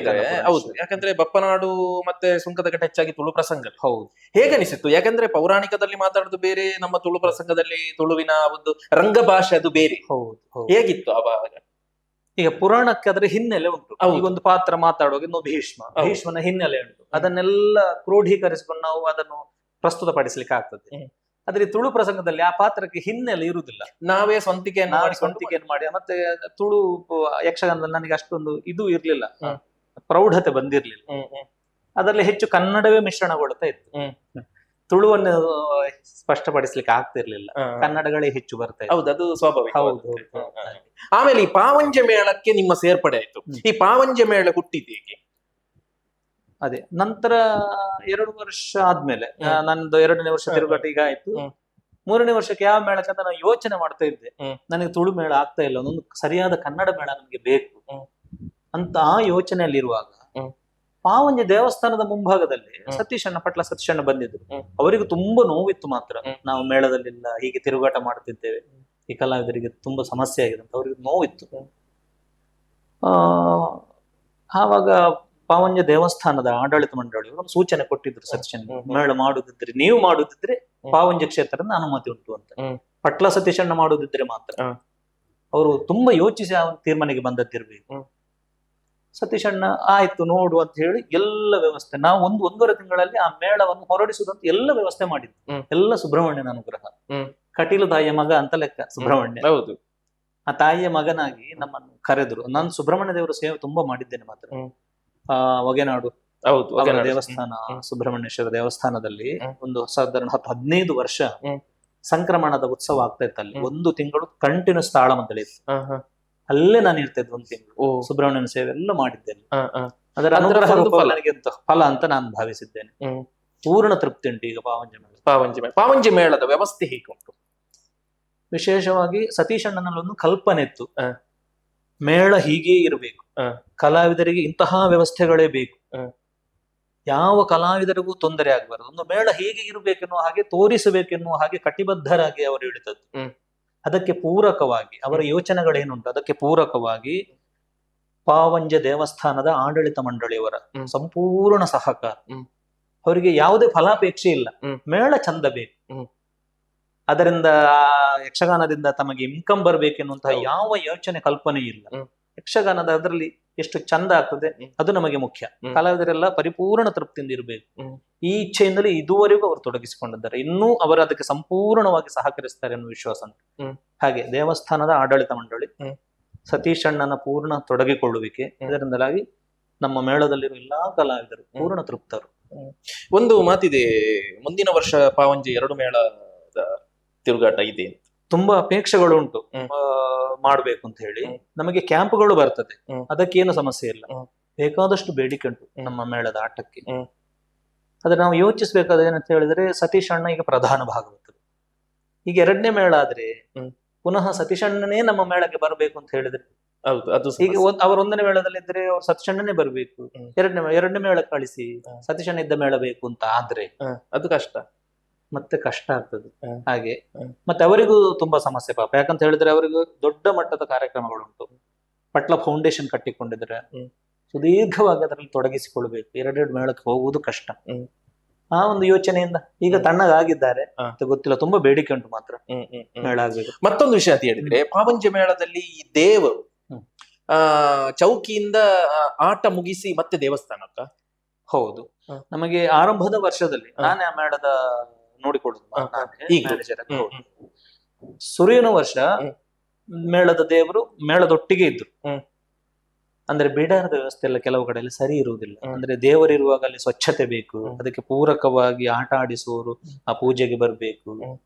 S2: ಹೌದು, ಯಾಕಂದ್ರೆ ಬಪ್ಪನಾಡು ಮತ್ತೆ ಸುಂಕದಕಟ್ಟೆ ಹೆಚ್ಚಾಗಿ ತುಳು ಪ್ರಸಂಗ. ಹೌದು, ಹೇಗನಿಸಿತ್ತು? ಯಾಕಂದ್ರೆ ಪೌರಾಣಿಕದಲ್ಲಿ ಮಾತಾಡೋದು ಬೇರೆ, ನಮ್ಮ ತುಳು ಪ್ರಸಂಗದಲ್ಲಿ ತುಳುವಿನ ಒಂದು ರಂಗ ಭಾಷೆ ಅದು ಬೇರೆ.
S6: ಹೌದು,
S2: ಹೇಗಿತ್ತು ಆವಾಗ?
S6: ಈಗ ಪುರಾಣಕ್ಕೆ ಅದರ ಹಿನ್ನೆಲೆ ಉಂಟು. ಈಗ ಒಂದು ಪಾತ್ರ ಮಾತಾಡುವಾಗ ಇನ್ನು ಭೀಷ್ಮನ ಹಿನ್ನೆಲೆ ಉಂಟು. ಅದನ್ನೆಲ್ಲ ಕ್ರೋಢೀಕರಿಸಿಕೊಂಡು ನಾವು ಅದನ್ನು ಪ್ರಸ್ತುತಪಡಿಸ್ಲಿಕ್ಕೆ ಆಗ್ತದೆ. ಆದ್ರೆ ತುಳು ಪ್ರಸಂಗದಲ್ಲಿ ಆ ಪಾತ್ರಕ್ಕೆ ಹಿನ್ನೆಲೆ ಇರುವುದಿಲ್ಲ, ನಾವೇ ಸ್ವಂತಿಕೆಯನ್ನು ಮಾಡಿ. ಮತ್ತೆ ತುಳು ಯಕ್ಷಗಾನದಲ್ಲಿ ನನಗೆ ಅಷ್ಟೊಂದು ಇದು ಇರ್ಲಿಲ್ಲ, ಪ್ರೌಢತೆ ಬಂದಿರ್ಲಿಲ್ಲ. ಅದರಲ್ಲಿ ಹೆಚ್ಚು ಕನ್ನಡವೇ ಮಿಶ್ರಣಗೊಳ್ತಾ ಇತ್ತು. ತುಳುವನ್ನು ಸ್ಪಷ್ಟಪಡಿಸ್ಲಿಕ್ಕೆ ಆಗ್ತಿರ್ಲಿಲ್ಲ, ಕನ್ನಡಗಳೇ ಹೆಚ್ಚು ಬರ್ತಾ ಇತ್ತು.
S2: ಹೌದು, ಅದು ಸ್ವಾಭಾವಿಕ.
S6: ಹೌದು.
S2: ಆಮೇಲೆ ಈ ಪಾವಂಜೆ ಮೇಳಕ್ಕೆ ನಿಮ್ಮ ಸೇರ್ಪಡೆ ಆಯ್ತು. ಈ ಪಾವಂಜೆ ಮೇಳ ಹುಟ್ಟಿದ್ದು ಹೇಗೆ?
S6: ಅದೇ ನಂತರ 2 ವರ್ಷ ಆದ್ಮೇಲೆ ನಂದು 2ನೇ ವರ್ಷ ತಿರುಗಾಟ ಈಗ ಆಯ್ತು. 3ನೇ ವರ್ಷಕ್ಕೆ ಯಾವ ಮೇಳಕ್ಕೆ ಅಂತ ನಾನು ಯೋಚನೆ ಮಾಡ್ತಾ ಇದ್ದೆ. ನನಗೆ ತುಳು ಮೇಳ ಆಗ್ತಾ ಇಲ್ಲ, ಒಂದು ಸರಿಯಾದ ಕನ್ನಡ ಮೇಳ ನನಗೆ ಬೇಕು ಅಂತ ಆ ಯೋಚನೆಯಲ್ಲಿರುವಾಗ ಪಾವಂಜೆ ದೇವಸ್ಥಾನದ ಮುಂಭಾಗದಲ್ಲಿ ಪಟ್ಲ ಸತೀಶಣ್ಣ ಬಂದಿದ್ರು. ಅವರಿಗೂ ತುಂಬಾ ನೋವಿತ್ತು. ಮಾತ್ರ ನಾವು ಮೇಳದಲ್ಲಿಲ್ಲ, ಹೀಗೆ ತಿರುಗಾಟ ಮಾಡ್ತಿದ್ದೇವೆ, ಈ ಕಲಾವಿದರಿಗೆ ತುಂಬಾ ಸಮಸ್ಯೆ ಆಗಿದೆ ಅಂತ ಅವರಿಗೆ ನೋವಿತ್ತು. ಆವಾಗ ಪಾವಂಜೆ ದೇವಸ್ಥಾನದ ಆಡಳಿತ ಮಂಡಳಿಯವರು ಒಂದು ಸೂಚನೆ ಕೊಟ್ಟಿದ್ರು, ಸತೀಶಣ್ಣ ಮೇಳ ಮಾಡುದಿದ್ರೆ, ನೀವು ಮಾಡುದಿದ್ರೆ ಪಾವಂಜೆ ಕ್ಷೇತ್ರದ ಅನುಮತಿ ಉಂಟು ಅಂತ. ಪಟ್ಲ ಸತೀಶಣ್ಣ ಮಾಡುದಿದ್ರೆ ಮಾತ್ರ. ಅವರು ತುಂಬಾ ಯೋಚಿಸಿ ಆ ತೀರ್ಮಾನಿಗೆ ಬಂದದ್ದಿರ್ಬೇಕು. ಸತೀಶಣ್ಣ ಆಯ್ತು ನೋಡು ಅಂತ ಹೇಳಿ ಎಲ್ಲ ವ್ಯವಸ್ಥೆ, ನಾವು 1.5 ತಿಂಗಳಲ್ಲಿ ಆ ಮೇಳವನ್ನು ಹೊರಡಿಸುವುದಂತ ಎಲ್ಲ ವ್ಯವಸ್ಥೆ ಮಾಡಿದ್ವಿ. ಎಲ್ಲ ಸುಬ್ರಹ್ಮಣ್ಯನ ಅನುಗ್ರಹ. ಕಟೀಲು ತಾಯಿಯ ಮಗ ಅಂತ ಲೆಕ್ಕ ಸುಬ್ರಹ್ಮಣ್ಯ.
S2: ಹೌದು,
S6: ಆ ತಾಯಿಯ ಮಗನಾಗಿ ನಮ್ಮನ್ನು ಕರೆದ್ರು. ನಾನು ಸುಬ್ರಹ್ಮಣ್ಯ ದೇವರ ಸೇವೆ ತುಂಬಾ ಮಾಡಿದ್ದೇನೆ. ಮಾತ್ರ ಹೊಗೆನಾಡು
S2: ಹೌದು
S6: ಅವರ
S2: ಹೊಗೆನಾಡು.
S6: ದೇವಸ್ಥಾನ
S2: ಹ್ಮ್.
S6: ಸುಬ್ರಹ್ಮಣ್ಯೇಶ್ವರ ದೇವಸ್ಥಾನದಲ್ಲಿ
S2: ಹ್ಮ್.
S6: ಒಂದು ಸಾಧಾರಣ 10-15 ವರ್ಷ
S2: ಹ್ಮ್.
S6: ಸಂಕ್ರಮಣದ ಉತ್ಸವ ಆಗ್ತಾ ಇತ್ತು ಅಲ್ಲಿ.
S2: ಹ್ಮ್.
S6: 1 ತಿಂಗಳು ಕಂಟಿನ್ಯೂಸ್ ತಾಳಮದ್ದಳೆ ಇತ್ತು.
S2: ಹ, ಹ.
S6: ಅಲ್ಲೇ ನಾನು ಇರ್ತಿದ್ದೆ 1 ತಿಂಗಳು.
S2: ಓ.
S6: ಸುಬ್ರಹ್ಮಣ್ಯನ ಸೇವೆ ಎಲ್ಲ ಮಾಡಿದ್ದೇನೆ.
S2: ಹ, ಹ.
S6: ಅದರ
S2: ಅದರ
S6: ಅನುಗ್ರಹ
S2: ಒಂದು
S6: ರೂಪವಾಗಿ
S2: ಫಲ.
S6: ನನಗೆ ಫಲ ಅಂತ ನಾನು ಭಾವಿಸಿದ್ದೇನೆ.
S2: ಹ್ಮ್.
S6: ಪೂರ್ಣ ತೃಪ್ತಿ ಉಂಟು ಈಗ ಪಾವಂಜ ಮೇಳ.
S2: ಪಾವಂಜಿ ಮೇಳದ ವ್ಯವಸ್ಥೆ ಹೇಗೆ ಉಂಟು?
S6: ವಿಶೇಷವಾಗಿ ಸತೀಶ್ ಅಣ್ಣನಲ್ಲಿ ಒಂದು ಕಲ್ಪನೆ ಇತ್ತು.
S2: ಹ.
S6: ಮೇಳ ಹೀಗೆ ಇರಬೇಕು,
S2: ಹ.
S6: ಕಲಾವಿದರಿಗೆ ಇಂತಹ ವ್ಯವಸ್ಥೆಗಳೇ ಬೇಕು,
S2: ಹ.
S6: ಯಾವ ಕಲಾವಿದರಿಗೂ ತೊಂದರೆ ಆಗಬಾರದು, ಒಂದು ಮೇಳ ಹೀಗೆ ಇರಬೇಕೆನ್ನುವ ಹಾಗೆ ತೋರಿಸಬೇಕೆನ್ನುವ ಹಾಗೆ ಕಟಿಬದ್ಧರಾಗಿ ಅವರು ಹೇಳಿದದ್ದು.
S2: ಹ್ಮ್.
S6: ಅದಕ್ಕೆ ಪೂರಕವಾಗಿ ಅವರ ಯೋಚನೆಗಳೇನುಂಟು ಅದಕ್ಕೆ ಪೂರಕವಾಗಿ ಪಾವಂಜ ದೇವಸ್ಥಾನದ ಆಡಳಿತ ಮಂಡಳಿಯವರ
S2: ಹ್ಮ್.
S6: ಸಂಪೂರ್ಣ ಸಹಕಾರ.
S2: ಹ್ಮ್.
S6: ಅವರಿಗೆ ಯಾವುದೇ ಫಲಾಪೇಕ್ಷೆ ಇಲ್ಲ.
S2: ಹ್ಮ್.
S6: ಮೇಳ ಚಂದ ಬೇಕು,
S2: ಹ್ಮ್.
S6: ಅದರಿಂದ ಯಕ್ಷಗಾನದಿಂದ ತಮಗೆ ಇನ್ಕಮ್ ಬರ್ಬೇಕೆನ್ನುವಂತಹ
S2: ಹೌದು.
S6: ಯಾವ ಯೋಚನೆ ಕಲ್ಪನೆ ಇಲ್ಲ.
S2: ಹ್ಮ್.
S6: ಯಕ್ಷಗಾನದ ಅದರಲ್ಲಿ ಎಷ್ಟು ಚಂದ ಆಗ್ತದೆ
S2: ಹ್ಮ್.
S6: ಅದು ನಮಗೆ ಮುಖ್ಯ.
S2: ಹ್ಮ್.
S6: ಕಲಾವಿದರೆಲ್ಲ ಪರಿಪೂರ್ಣ ತೃಪ್ತಿಯಿಂದ ಇರಬೇಕು.
S2: ಹ್ಮ್.
S6: ಈ ಇಚ್ಛೆಯಿಂದಲೇ ಇದುವರೆಗೂ ಅವರು ತೊಡಗಿಸಿಕೊಂಡಿದ್ದಾರೆ. ಇನ್ನೂ ಅವರು ಅದಕ್ಕೆ ಸಂಪೂರ್ಣವಾಗಿ ಸಹಕರಿಸ್ತಾರೆ ಅನ್ನೋ ವಿಶ್ವಾಸ ಉಂಟು.
S2: ಹ್ಮ್.
S6: ಹಾಗೆ ದೇವಸ್ಥಾನದ ಆಡಳಿತ ಮಂಡಳಿ,
S2: ಹ್ಮ್.
S6: ಸತೀಶ್ ಅಣ್ಣನ ಪೂರ್ಣ ತೊಡಗಿಕೊಳ್ಳುವಿಕೆ, ಇದರಿಂದಲಾಗಿ ನಮ್ಮ ಮೇಳದಲ್ಲಿರುವ ಎಲ್ಲಾ ಕಲಾವಿದರು ಪೂರ್ಣ ತೃಪ್ತರು.
S2: ಒಂದು ಮಾತಿದೆ, ಮುಂದಿನ ವರ್ಷ ಪಾವಂಜಿ 2 ಮೇಳದ ತಿರುಗಾಟ ಇದೆ.
S6: ತುಂಬಾ ಅಪೇಕ್ಷೆಗಳು ಉಂಟು
S2: ಹ್ಮ್.
S6: ಮಾಡ್ಬೇಕು ಅಂತ ಹೇಳಿ.
S2: ಹ್ಮ್.
S6: ನಮಗೆ ಕ್ಯಾಂಪ್ಗಳು ಬರ್ತದೆ,
S2: ಹ್ಮ್.
S6: ಅದಕ್ಕೇನು ಸಮಸ್ಯೆ ಇಲ್ಲ.
S2: ಹ್ಮ್.
S6: ಬೇಕಾದಷ್ಟು ಬೇಡಿಕೆ ಉಂಟು
S2: ಹ್ಮ್.
S6: ನಮ್ಮ ಮೇಳದ ಆಟಕ್ಕೆ.
S2: ಹ್ಮ್.
S6: ಆದ್ರೆ ನಾವು ಯೋಚಿಸ್ಬೇಕಾದ್ರೆ ಏನಂತ ಹೇಳಿದ್ರೆ, ಸತೀಶ್ ಅಣ್ಣ ಈಗ ಪ್ರಧಾನ ಭಾಗವತರು. ಈಗ 2ನೇ ಮೇಳ ಆದ್ರೆ
S2: ಹ್ಮ್.
S6: ಪುನಃ ಸತೀಶ್ ಅಣ್ಣನೇ ನಮ್ಮ ಮೇಳಕ್ಕೆ ಬರಬೇಕು ಅಂತ ಹೇಳಿದ್ರೆ,
S2: ಹೌದು, ಅದು
S6: ಈಗ ಅವ್ರ 1ನೇ ಮೇಳದಲ್ಲಿ ಇದ್ರೆ ಅವ್ರು ಸತೀಶ್ ಅಣ್ಣನೇ ಬರಬೇಕು.
S2: ಹ್ಮ್.
S6: 2ನೇ ಮೇಳಕ್ಕೆ ಕಳಿಸಿ
S2: ಹ್ಮ್.
S6: ಸತೀಶ್ ಅಣ್ಣ ಇದ್ದ ಮೇಳ ಬೇಕು ಅಂತ ಆದ್ರೆ
S2: ಅದು ಕಷ್ಟ.
S6: ಮತ್ತೆ ಕಷ್ಟ ಆಗ್ತದೆ.
S2: ಹ್ಮ್.
S6: ಹಾಗೆ
S2: ಹ್ಮ್.
S6: ಮತ್ತೆ ಅವರಿಗೂ ತುಂಬಾ ಸಮಸ್ಯೆ ಪಾಪ. ಯಾಕಂತ ಹೇಳಿದ್ರೆ ಅವರಿಗೂ ದೊಡ್ಡ ಮಟ್ಟದ ಕಾರ್ಯಕ್ರಮಗಳುಂಟು. ಪಟ್ಲ ಫೌಂಡೇಶನ್ ಕಟ್ಟಿಕೊಂಡಿದ್ರೆ
S2: ಹ್ಮ್.
S6: ಸುದೀರ್ಘವಾಗಿ ಅದರಲ್ಲಿ ತೊಡಗಿಸಿಕೊಳ್ಬೇಕು. 2 ಮೇಳಕ್ಕೆ ಹೋಗುವುದು ಕಷ್ಟ.
S2: ಹ್ಮ್.
S6: ಆ ಒಂದು ಯೋಚನೆಯಿಂದ ಈಗ ತಣ್ಣಗಾಗಿದ್ದಾರೆ
S2: ಹ.
S6: ಅಂತ ಗೊತ್ತಿಲ್ಲ. ತುಂಬಾ ಬೇಡಿಕೆ ಉಂಟು ಮಾತ್ರ
S2: ಹ್ಮ್. ಹ್ಮ್. ಹ್ಮ್.
S6: ಮೇಳ ಆಗ್ಬೇಕು.
S2: ಮತ್ತೊಂದು ವಿಷಯ ಅಂತ ಹೇಳಿದ್ರೆ, ಪಾವಂಜಿ ಮೇಳದಲ್ಲಿ ಈ ದೇವರು
S6: ಹ್ಮ್.
S2: ಚೌಕಿಯಿಂದ ಆಟ ಮುಗಿಸಿ ಮತ್ತೆ ದೇವಸ್ಥಾನಕ್ಕ.
S6: ಹೌದು,
S2: ಹ.
S6: ನಮಗೆ ಆರಂಭದ ವರ್ಷದಲ್ಲಿ
S2: ಹ.
S6: ನಾನೇ ಆ ಮೇಳದ ನೋಡಿಕೊಡುದು.
S2: ಹ.
S6: ನಾನೇ
S2: ಈಗ.
S6: manager ಆಗಿ.
S2: ಹ್ಮ್.
S6: ಹೌದು. ಸುರಿಯನ ವರ್ಷ
S2: ಹ್ಮ್.
S6: ಮೇಳದ ದೇವರು ಮೇಳದೊಟ್ಟಿಗೆ ಇದ್ರು.
S2: ಹ್ಮ್.
S6: ಅಂದ್ರೆ ಬಿಡಾರದ ವ್ಯವಸ್ಥೆ ಎಲ್ಲ ಕೆಲವು ಕಡೆಯಲ್ಲಿ ಸರಿ ಇರುವುದಿಲ್ಲ.
S2: ಹ್ಮ್.
S6: ಅಂದ್ರೆ ದೇವರಿರುವಾಗ ಅಲ್ಲಿ ಸ್ವಚ್ಛತೆ ಬೇಕು,
S2: ಹ್ಮ್.
S6: ಅದಕ್ಕೆ ಪೂರಕವಾಗಿ ಆಟ ಆಡಿಸುವವರು ಆ ಪೂಜೆಗೆ ಬರಬೇಕು,
S2: ಹ್ಮ್.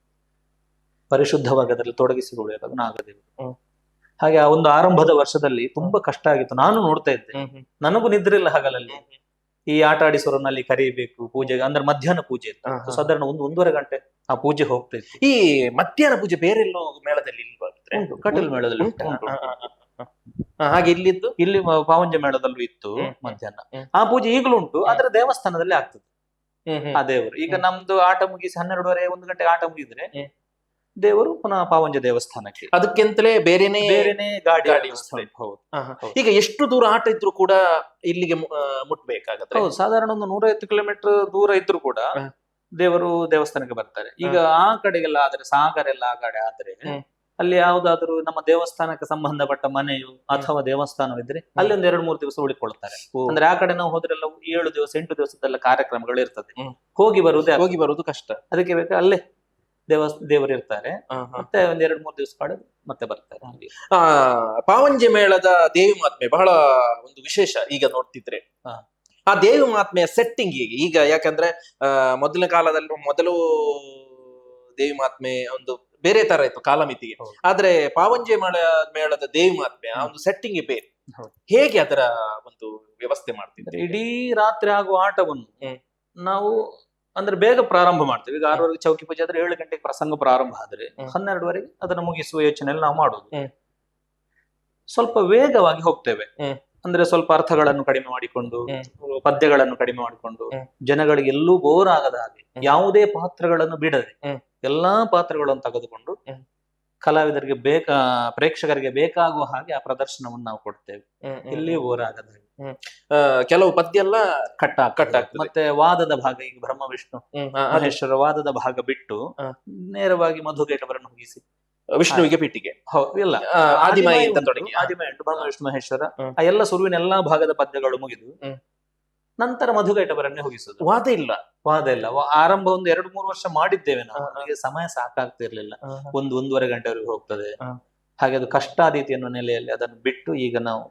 S6: ಪರಿಶುದ್ಧವಾಗಿ ಅದರಲ್ಲಿ ತೊಡಗಿಸಿಕೊಳ್ಳಬೇಕು. ಅದು ನಾಗದೇವರು.
S2: ಹ್ಮ್.
S6: ಹಾಗೆ ಆ ಒಂದು ಆರಂಭದ ವರ್ಷದಲ್ಲಿ ತುಂಬಾ ಕಷ್ಟ ಆಗಿತ್ತು. ನಾನು ನೋಡ್ತಾ ಇದ್ದೆ,
S2: ಹ್ಮ್. ಹ್ಮ್.
S6: ನನಗೂ ನಿದ್ರೆ ಇಲ್ಲ ಹಗಲಲ್ಲಿ. ಈ ಆಟ ಆಡಿಸೋರನ್ನಲ್ಲಿ ಕರೀಬೇಕು ಪೂಜೆಗೆ. ಅಂದ್ರೆ ಮಧ್ಯಾಹ್ನ ಪೂಜೆ ಇತ್ತು.
S2: ಹ, ಹ.
S6: ಸಾಧಾರಣ 1-1.5 ಗಂಟೆ ಆ ಪೂಜೆ ಹೋಗ್ತಾ ಇತ್ತು.
S2: ಈ ಮಧ್ಯಾಹ್ನ ಪೂಜೆ ಬೇರೆಲ್ಲೋ ಮೇಳದಲ್ಲಿ ಇಲ್ವಾ?
S6: ಉಂಟು, ಕಟೀಲ್ ಮೇಳದಲ್ಲಿ ಉಂಟು.
S2: ಉಂಟು. ಹಾಗೆ ಇಲ್ಲಿದ್ದು
S6: ಇಲ್ಲಿ ಪಾವಂಜ ಮೇಳದಲ್ಲೂ ಇತ್ತು
S2: ಹ್ಮ್.
S6: ಮಧ್ಯಾಹ್ನ.
S2: ಹ್ಮ್.
S6: ಆ ಪೂಜೆ ಈಗಲೂ ಉಂಟು, ಆದ್ರೆ ದೇವಸ್ಥಾನದಲ್ಲಿ ಆಗ್ತದೆ
S2: ಹ್ಮ್.
S6: ಆ ದೇವರು. ಈಗ
S2: ಹ್ಮ್.
S6: ನಮ್ದು ಆಟ ಮುಗಿಸಿ 12:30 1 ಗಂಟೆಗೆ ಆಟ ಮುಗಿದ್ರೆ
S2: ಹ್ಮ್.
S6: ದೇವರು ಪುನಃ ಪಾವಂಜ ದೇವಸ್ಥಾನಕ್ಕೆ
S2: ಅದಕ್ಕೆಂತಲೇ ಬೇರೆನೆ
S6: ಬೇರೆನೆ ಗಾಡಿ
S2: ಗಾಡಿ
S6: ವ್ಯವಸ್ಥೆ.
S2: ವ್ಯವಸ್ಥೆ.
S6: ಹೌದು.
S2: ಹೌದು. ಈಗ ಎಷ್ಟು ದೂರ ಆಟ ಇದ್ರು ಕೂಡ ಇಲ್ಲಿಗೆ ಮುಟ್ಬೇಕಾಗತ್ತೆ.
S6: ಹೌದು, ಸಾಧಾರಣ ಒಂದು 150 ಕಿಲೋಮೀಟರ್ ದೂರ ಇದ್ರು ಕೂಡ
S2: ಹ.
S6: ದೇವರು ದೇವಸ್ಥಾನಕ್ಕೆ ಬರ್ತಾರೆ. ಈಗ ಆ ಕಡೆಗೆಲ್ಲ ಆದ್ರೆ ಸಾಗರ ಎಲ್ಲ ಆ ಕಡೆ ಆದ್ರೆ
S2: ಹ್ಮ್.
S6: ಅಲ್ಲಿ ಯಾವ್ದಾದ್ರು ನಮ್ಮ ದೇವಸ್ಥಾನಕ್ಕೆ ಸಂಬಂಧಪಟ್ಟ ಮನೆಯು ಅಥವಾ ದೇವಸ್ಥಾನವಿದ್ರೆ ಅಲ್ಲಿ ಒಂದು 2-3 ದಿವಸ ಉಳಿಕೊಳ್ತಾರೆ. ಅಂದ್ರೆ ಆ ಕಡೆ ನಾವು ಹೋದ್ರೆಲ್ಲ 7 ದಿವಸ 8 ದಿವಸದೆಲ್ಲ ಕಾರ್ಯಕ್ರಮಗಳು ಇರ್ತದೆ.
S2: ಹ್ಮ್.
S6: ಹೋಗಿ ಬರುವುದೇ
S2: ಹೋಗಿ ಬರುವುದು ಕಷ್ಟ.
S6: ಅದಕ್ಕೆ ಬೇಕಾ ಅಲ್ಲೇ ದೇವರು ಇರ್ತಾರೆ.
S2: ಹ, ಹ.
S6: ಮತ್ತೆ ಒಂದ್ 2-3 ದಿವಸ ಕಳೆದು ಮತ್ತೆ ಬರ್ತಾರೆ. ಹಾಗೆ.
S2: ಆ ಪಾವಂಜೆ ಮೇಳದ ದೇವಿ ಮಹಾತ್ಮೆ ಬಹಳ ಒಂದು ವಿಶೇಷ. ಈಗ ನೋಡ್ತಿದ್ರೆ
S6: ಹ.
S2: ಆ ದೇವಿ ಮಹಾತ್ಮೆಯ ಸೆಟ್ಟಿಂಗ್ ಈಗ ಯಾಕಂದ್ರೆ ಮೊದಲಿನ ಕಾಲದಲ್ಲಿ ಮೊದಲು ದೇವಿ ಮಹಾತ್ಮೆ ಒಂದು ಬೇರೆ ತರ ಇತ್ತು ಕಾಲಮಿತಿಗೆ.
S6: ಹೌದು.
S2: ಆದ್ರೆ ಪಾವಂಜೆ ಮೇಳದ ದೇವಿ ಮಹಾತ್ಮೆ ಆ ಒಂದು ಸೆಟ್ಟಿಂಗ್ ಬೇರೆ.
S6: ಹೌದು.
S2: ಹೇಗೆ ಅದರ ಒಂದು ವ್ಯವಸ್ಥೆ ಮಾಡ್ತಿದ್ರೆ?
S6: ಇಡೀ ರಾತ್ರಿ ಆಗುವ ಆಟವನ್ನು
S2: ಹ್ಮ್.
S6: ನಾವು ಅಂದ್ರೆ ಬೇಗ ಪ್ರಾರಂಭ ಮಾಡ್ತೇವೆ. ಈಗ 6 ಚೌಕಿ ಪೂಜೆ ಆದ್ರೆ 7 ಗಂಟೆಗೆ ಪ್ರಸಂಗ ಪ್ರಾರಂಭ ಆದ್ರೆ 12ವರೆಗೆ ಅದನ್ನು ಮುಗಿಸುವ ಯೋಚನೆಯಲ್ಲಿ ನಾವು ಮಾಡುದು.
S2: ಹ್ಮ್.
S6: ಸ್ವಲ್ಪ ವೇಗವಾಗಿ ಹೋಗ್ತೇವೆ.
S2: ಹ್ಮ್.
S6: ಅಂದ್ರೆ ಸ್ವಲ್ಪ ಅರ್ಥಗಳನ್ನು ಕಡಿಮೆ ಮಾಡಿಕೊಂಡು, ಪದ್ಯಗಳನ್ನು ಕಡಿಮೆ ಮಾಡಿಕೊಂಡು,
S2: ಹ್ಮ್.
S6: ಜನಗಳಿಗೆ ಎಲ್ಲೂ ಬೋರ್ ಆಗದ ಹಾಗೆ ಯಾವುದೇ ಪಾತ್ರಗಳನ್ನು ಬಿಡದೆ
S2: ಹ್ಮ್.
S6: ಎಲ್ಲಾ ಪಾತ್ರಗಳನ್ನು ತೆಗೆದುಕೊಂಡು
S2: ಹ್ಮ್.
S6: ಕಲಾವಿದರಿಗೆ ಪ್ರೇಕ್ಷಕರಿಗೆ ಬೇಕಾಗುವ ಹಾಗೆ ಆ ಪ್ರದರ್ಶನವನ್ನು ನಾವು ಕೊಡ್ತೇವೆ. ಇಲ್ಲಿ ಬೋರ್ ಆಗದ ಹಾಗೆ.
S2: ಕೆಲವು ಪದ್ಯ ಎಲ್ಲ
S6: ಕಟ್ಟ
S2: ಕಟ್ಟಾಗ್ತದೆ.
S6: ಮತ್ತೆ ವಾದದ ಭಾಗ, ಈಗ ಬ್ರಹ್ಮ ವಿಷ್ಣು ಮಹೇಶ್ವರ ವಾದದ ಭಾಗ ಬಿಟ್ಟು
S2: ಹ.
S6: ನೇರವಾಗಿ ಮಧುಕೈಟವರನ್ನು ಮುಗಿಸಿ
S2: ವಿಷ್ಣುವಿಗೆ ಪೀಠಿಗೆ
S6: ಇಲ್ಲ
S2: ಆದಿಮಾಯಿ ಅಂತ
S6: ಉಂಟು,
S2: ತೊಡಗಿ
S6: ಆದಿಮಾಯಿ ಉಂಟು, ಬ್ರಹ್ಮ ವಿಷ್ಣು ಮಹೇಶ್ವರ.
S2: ಹ್ಮ್.
S6: ಆ ಎಲ್ಲ ಸುರುವಿನ ಎಲ್ಲಾ ಭಾಗದ ಪದ್ಯಗಳು ಮುಗಿದು
S2: ಹ್ಮ್.
S6: ನಂತರ ಮಧುಕೈಟವರನ್ನೇ ಹೋಗಿಸುದು.
S2: ವಾದ ಇಲ್ಲ.
S6: ವಾದ ಇಲ್ಲ. ಆರಂಭ ಒಂದು 2-3 ವರ್ಷ ಮಾಡಿದ್ದೇವೆ ನಾವು.
S2: ಹ.
S6: ನಮಗೆ ಸಮಯ ಸಾಕಾಗ್ತಿರ್ಲಿಲ್ಲ.
S2: ಹ.
S6: 1-1.5 ಗಂಟೆವರೆಗೆ ಹೋಗ್ತದೆ.
S2: ಹ.
S6: ಹಾಗೆ ಅದು ಕಷ್ಟಾದೀತಿ ಅನ್ನೋ ನೆಲೆಯಲ್ಲಿ ಅದನ್ನು ಬಿಟ್ಟು ಈಗ ನಾವು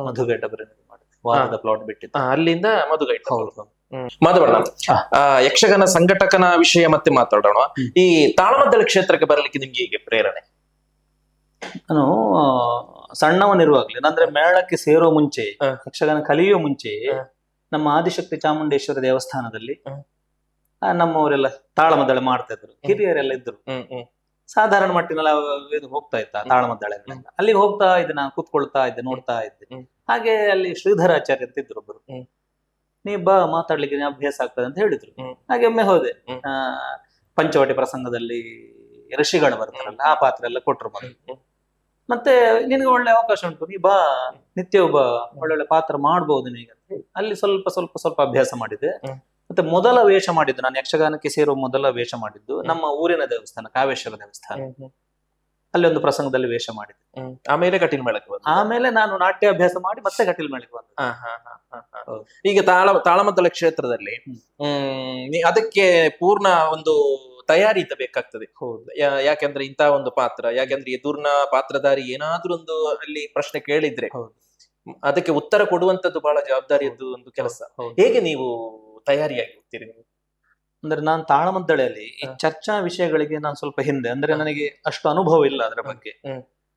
S6: ಮಧುಕೈಟವರನ್ನು ಮಾಡ್ತೇವೆ. ವಾರದ ಪ್ಲಾಟ್ ಬಿಟ್ಟಿದ್ದು.
S2: ಅಲ್ಲಿಂದ ಮಧುಗೈ.
S6: ಹೌದು.
S2: ಮಾಧವಣ್ಣ, ಯಕ್ಷಗಾನ ಸಂಘಟಕನ ವಿಷಯ ಮತ್ತೆ ಮಾತಾಡೋಣ. ಈ ತಾಳಮದ್ದಳೆ ಕ್ಷೇತ್ರಕ್ಕೆ ಬರಲಿಕ್ಕೆ ನಿಮ್ಗೆ ಹೀಗೆ ಪ್ರೇರಣೆ?
S6: ನಾನು ಸಣ್ಣವನಿರುವಾಗ್ಲೇ ಅಂದ್ರೆ ಮೇಳಕ್ಕೆ ಸೇರೋ ಮುಂಚೆ, ಯಕ್ಷಗಾನ ಕಲಿಯುವ ಮುಂಚೆ ನಮ್ಮ ಆದಿಶಕ್ತಿ ಚಾಮುಂಡೇಶ್ವರಿ ದೇವಸ್ಥಾನದಲ್ಲಿ ನಮ್ಮವರೆಲ್ಲ ತಾಳಮದ್ದಳೆ ಮಾಡ್ತಾ ಇದ್ರು, ಹಿರಿಯರೆಲ್ಲ ಇದ್ರು. ಸಾಧಾರಣ ಮಟ್ಟಿನಲ್ಲಿ ಇದು ಹೋಗ್ತಾ ಇತ್ತ ತಾಳಮದ್ದಳೆಗಳೆಲ್ಲ. ಅಲ್ಲಿಗೆ ಹೋಗ್ತಾ ಇದ್ದೆ, ನಾನು ಕೂತ್ಕೊಳ್ತಾ ಇದ್ದೆ, ನೋಡ್ತಾ ಇದ್ದೆ. ಹಾಗೆ ಅಲ್ಲಿ ಶ್ರೀಧರಾಚಾರ್ಯ ಅಂತ ಇದ್ರು ಒಬ್ರು. ನೀ ಬಾ ಮಾತಾಡ್ಲಿಕ್ಕೆ ಅಭ್ಯಾಸ ಆಗ್ತದೆ ಅಂತ ಹೇಳಿದ್ರು. ಹಾಗೆ ಒಮ್ಮೆ ಹೋದೆ. ಪಂಚವಟಿ ಪ್ರಸಂಗದಲ್ಲಿ ಋಷಿಗಳು ಬರ್ತಾರಲ್ಲ, ಆ ಪಾತ್ರ ಎಲ್ಲ ಕೊಟ್ರು ಮೊದಲು. ಮತ್ತೆ ನಿನ್ಗೆ ಒಳ್ಳೆ ಅವಕಾಶ ಉಂಟು, ನೀ ಬಾ, ನಿತ್ಯ ಬಾ, ಒಳ್ಳೊಳ್ಳೆ ಪಾತ್ರ ಮಾಡ್ಬೋದು ನೀಗ. ಅಲ್ಲಿ ಸ್ವಲ್ಪ ಸ್ವಲ್ಪ ಸ್ವಲ್ಪ ಅಭ್ಯಾಸ ಮಾಡಿದೆ. ಮತ್ತೆ ಮೊದಲ ವೇಷ ಮಾಡಿದ್ದು, ನಾನು ಯಕ್ಷಗಾನಕ್ಕೆ ಸೇರುವ ಮೊದಲ ವೇಷ ಮಾಡಿದ್ದು ನಮ್ಮ ಊರಿನ ದೇವಸ್ಥಾನ, ಕಾವೇಶ್ವರ ದೇವಸ್ಥಾನ. ಅಲ್ಲಿ ಒಂದು ಪ್ರಸಂಗದಲ್ಲಿ ವೇಷ ಮಾಡಿದ್ದೆ.
S2: ಆಮೇಲೆ ಕಟೀಲ್ ಮೇಳಕ್ಕೆ ಬಂದ.
S6: ಆಮೇಲೆ ನಾನು ನಾಟ್ಯಾಭ್ಯಾಸ ಮಾಡಿ ಮತ್ತೆ ಕಟೀಲ್ ಮೇಳಕ್ಕೆ ಬಂದೆ.
S2: ಈಗ ತಾಳಮದ್ದಳೆ ಕ್ಷೇತ್ರದಲ್ಲಿ ಅದಕ್ಕೆ ಪೂರ್ಣ ಒಂದು ತಯಾರಿ ಬೇಕಾಗ್ತದೆ. ಯಾಕೆಂದ್ರೆ ಇಂತ ಒಂದು ಪಾತ್ರ, ಯಾಕೆಂದ್ರೆ ಎದುರ್ನ ಪಾತ್ರಧಾರಿ ಏನಾದ್ರೂ ಒಂದು ಅಲ್ಲಿ ಪ್ರಶ್ನೆ ಕೇಳಿದ್ರೆ ಅದಕ್ಕೆ ಉತ್ತರ ಕೊಡುವಂತದ್ದು ಬಹಳ ಜವಾಬ್ದಾರಿಯದ್ದು ಒಂದು ಕೆಲಸ. ಹೇಗೆ ನೀವು ತಯಾರಿಯಾಗಿ ಹೋಗ್ತೀರಿ ನೀವು?
S6: ಅಂದ್ರೆ ನಾನು ತಾಳಮದ್ದಳೆಯಲ್ಲಿ ಈ ಚರ್ಚಾ ವಿಷಯಗಳಿಗೆ ನಾನು ಸ್ವಲ್ಪ ಹಿಂದೆ, ಅಂದ್ರೆ ನನಗೆ ಅಷ್ಟು ಅನುಭವ ಇಲ್ಲ ಅದರ ಬಗ್ಗೆ.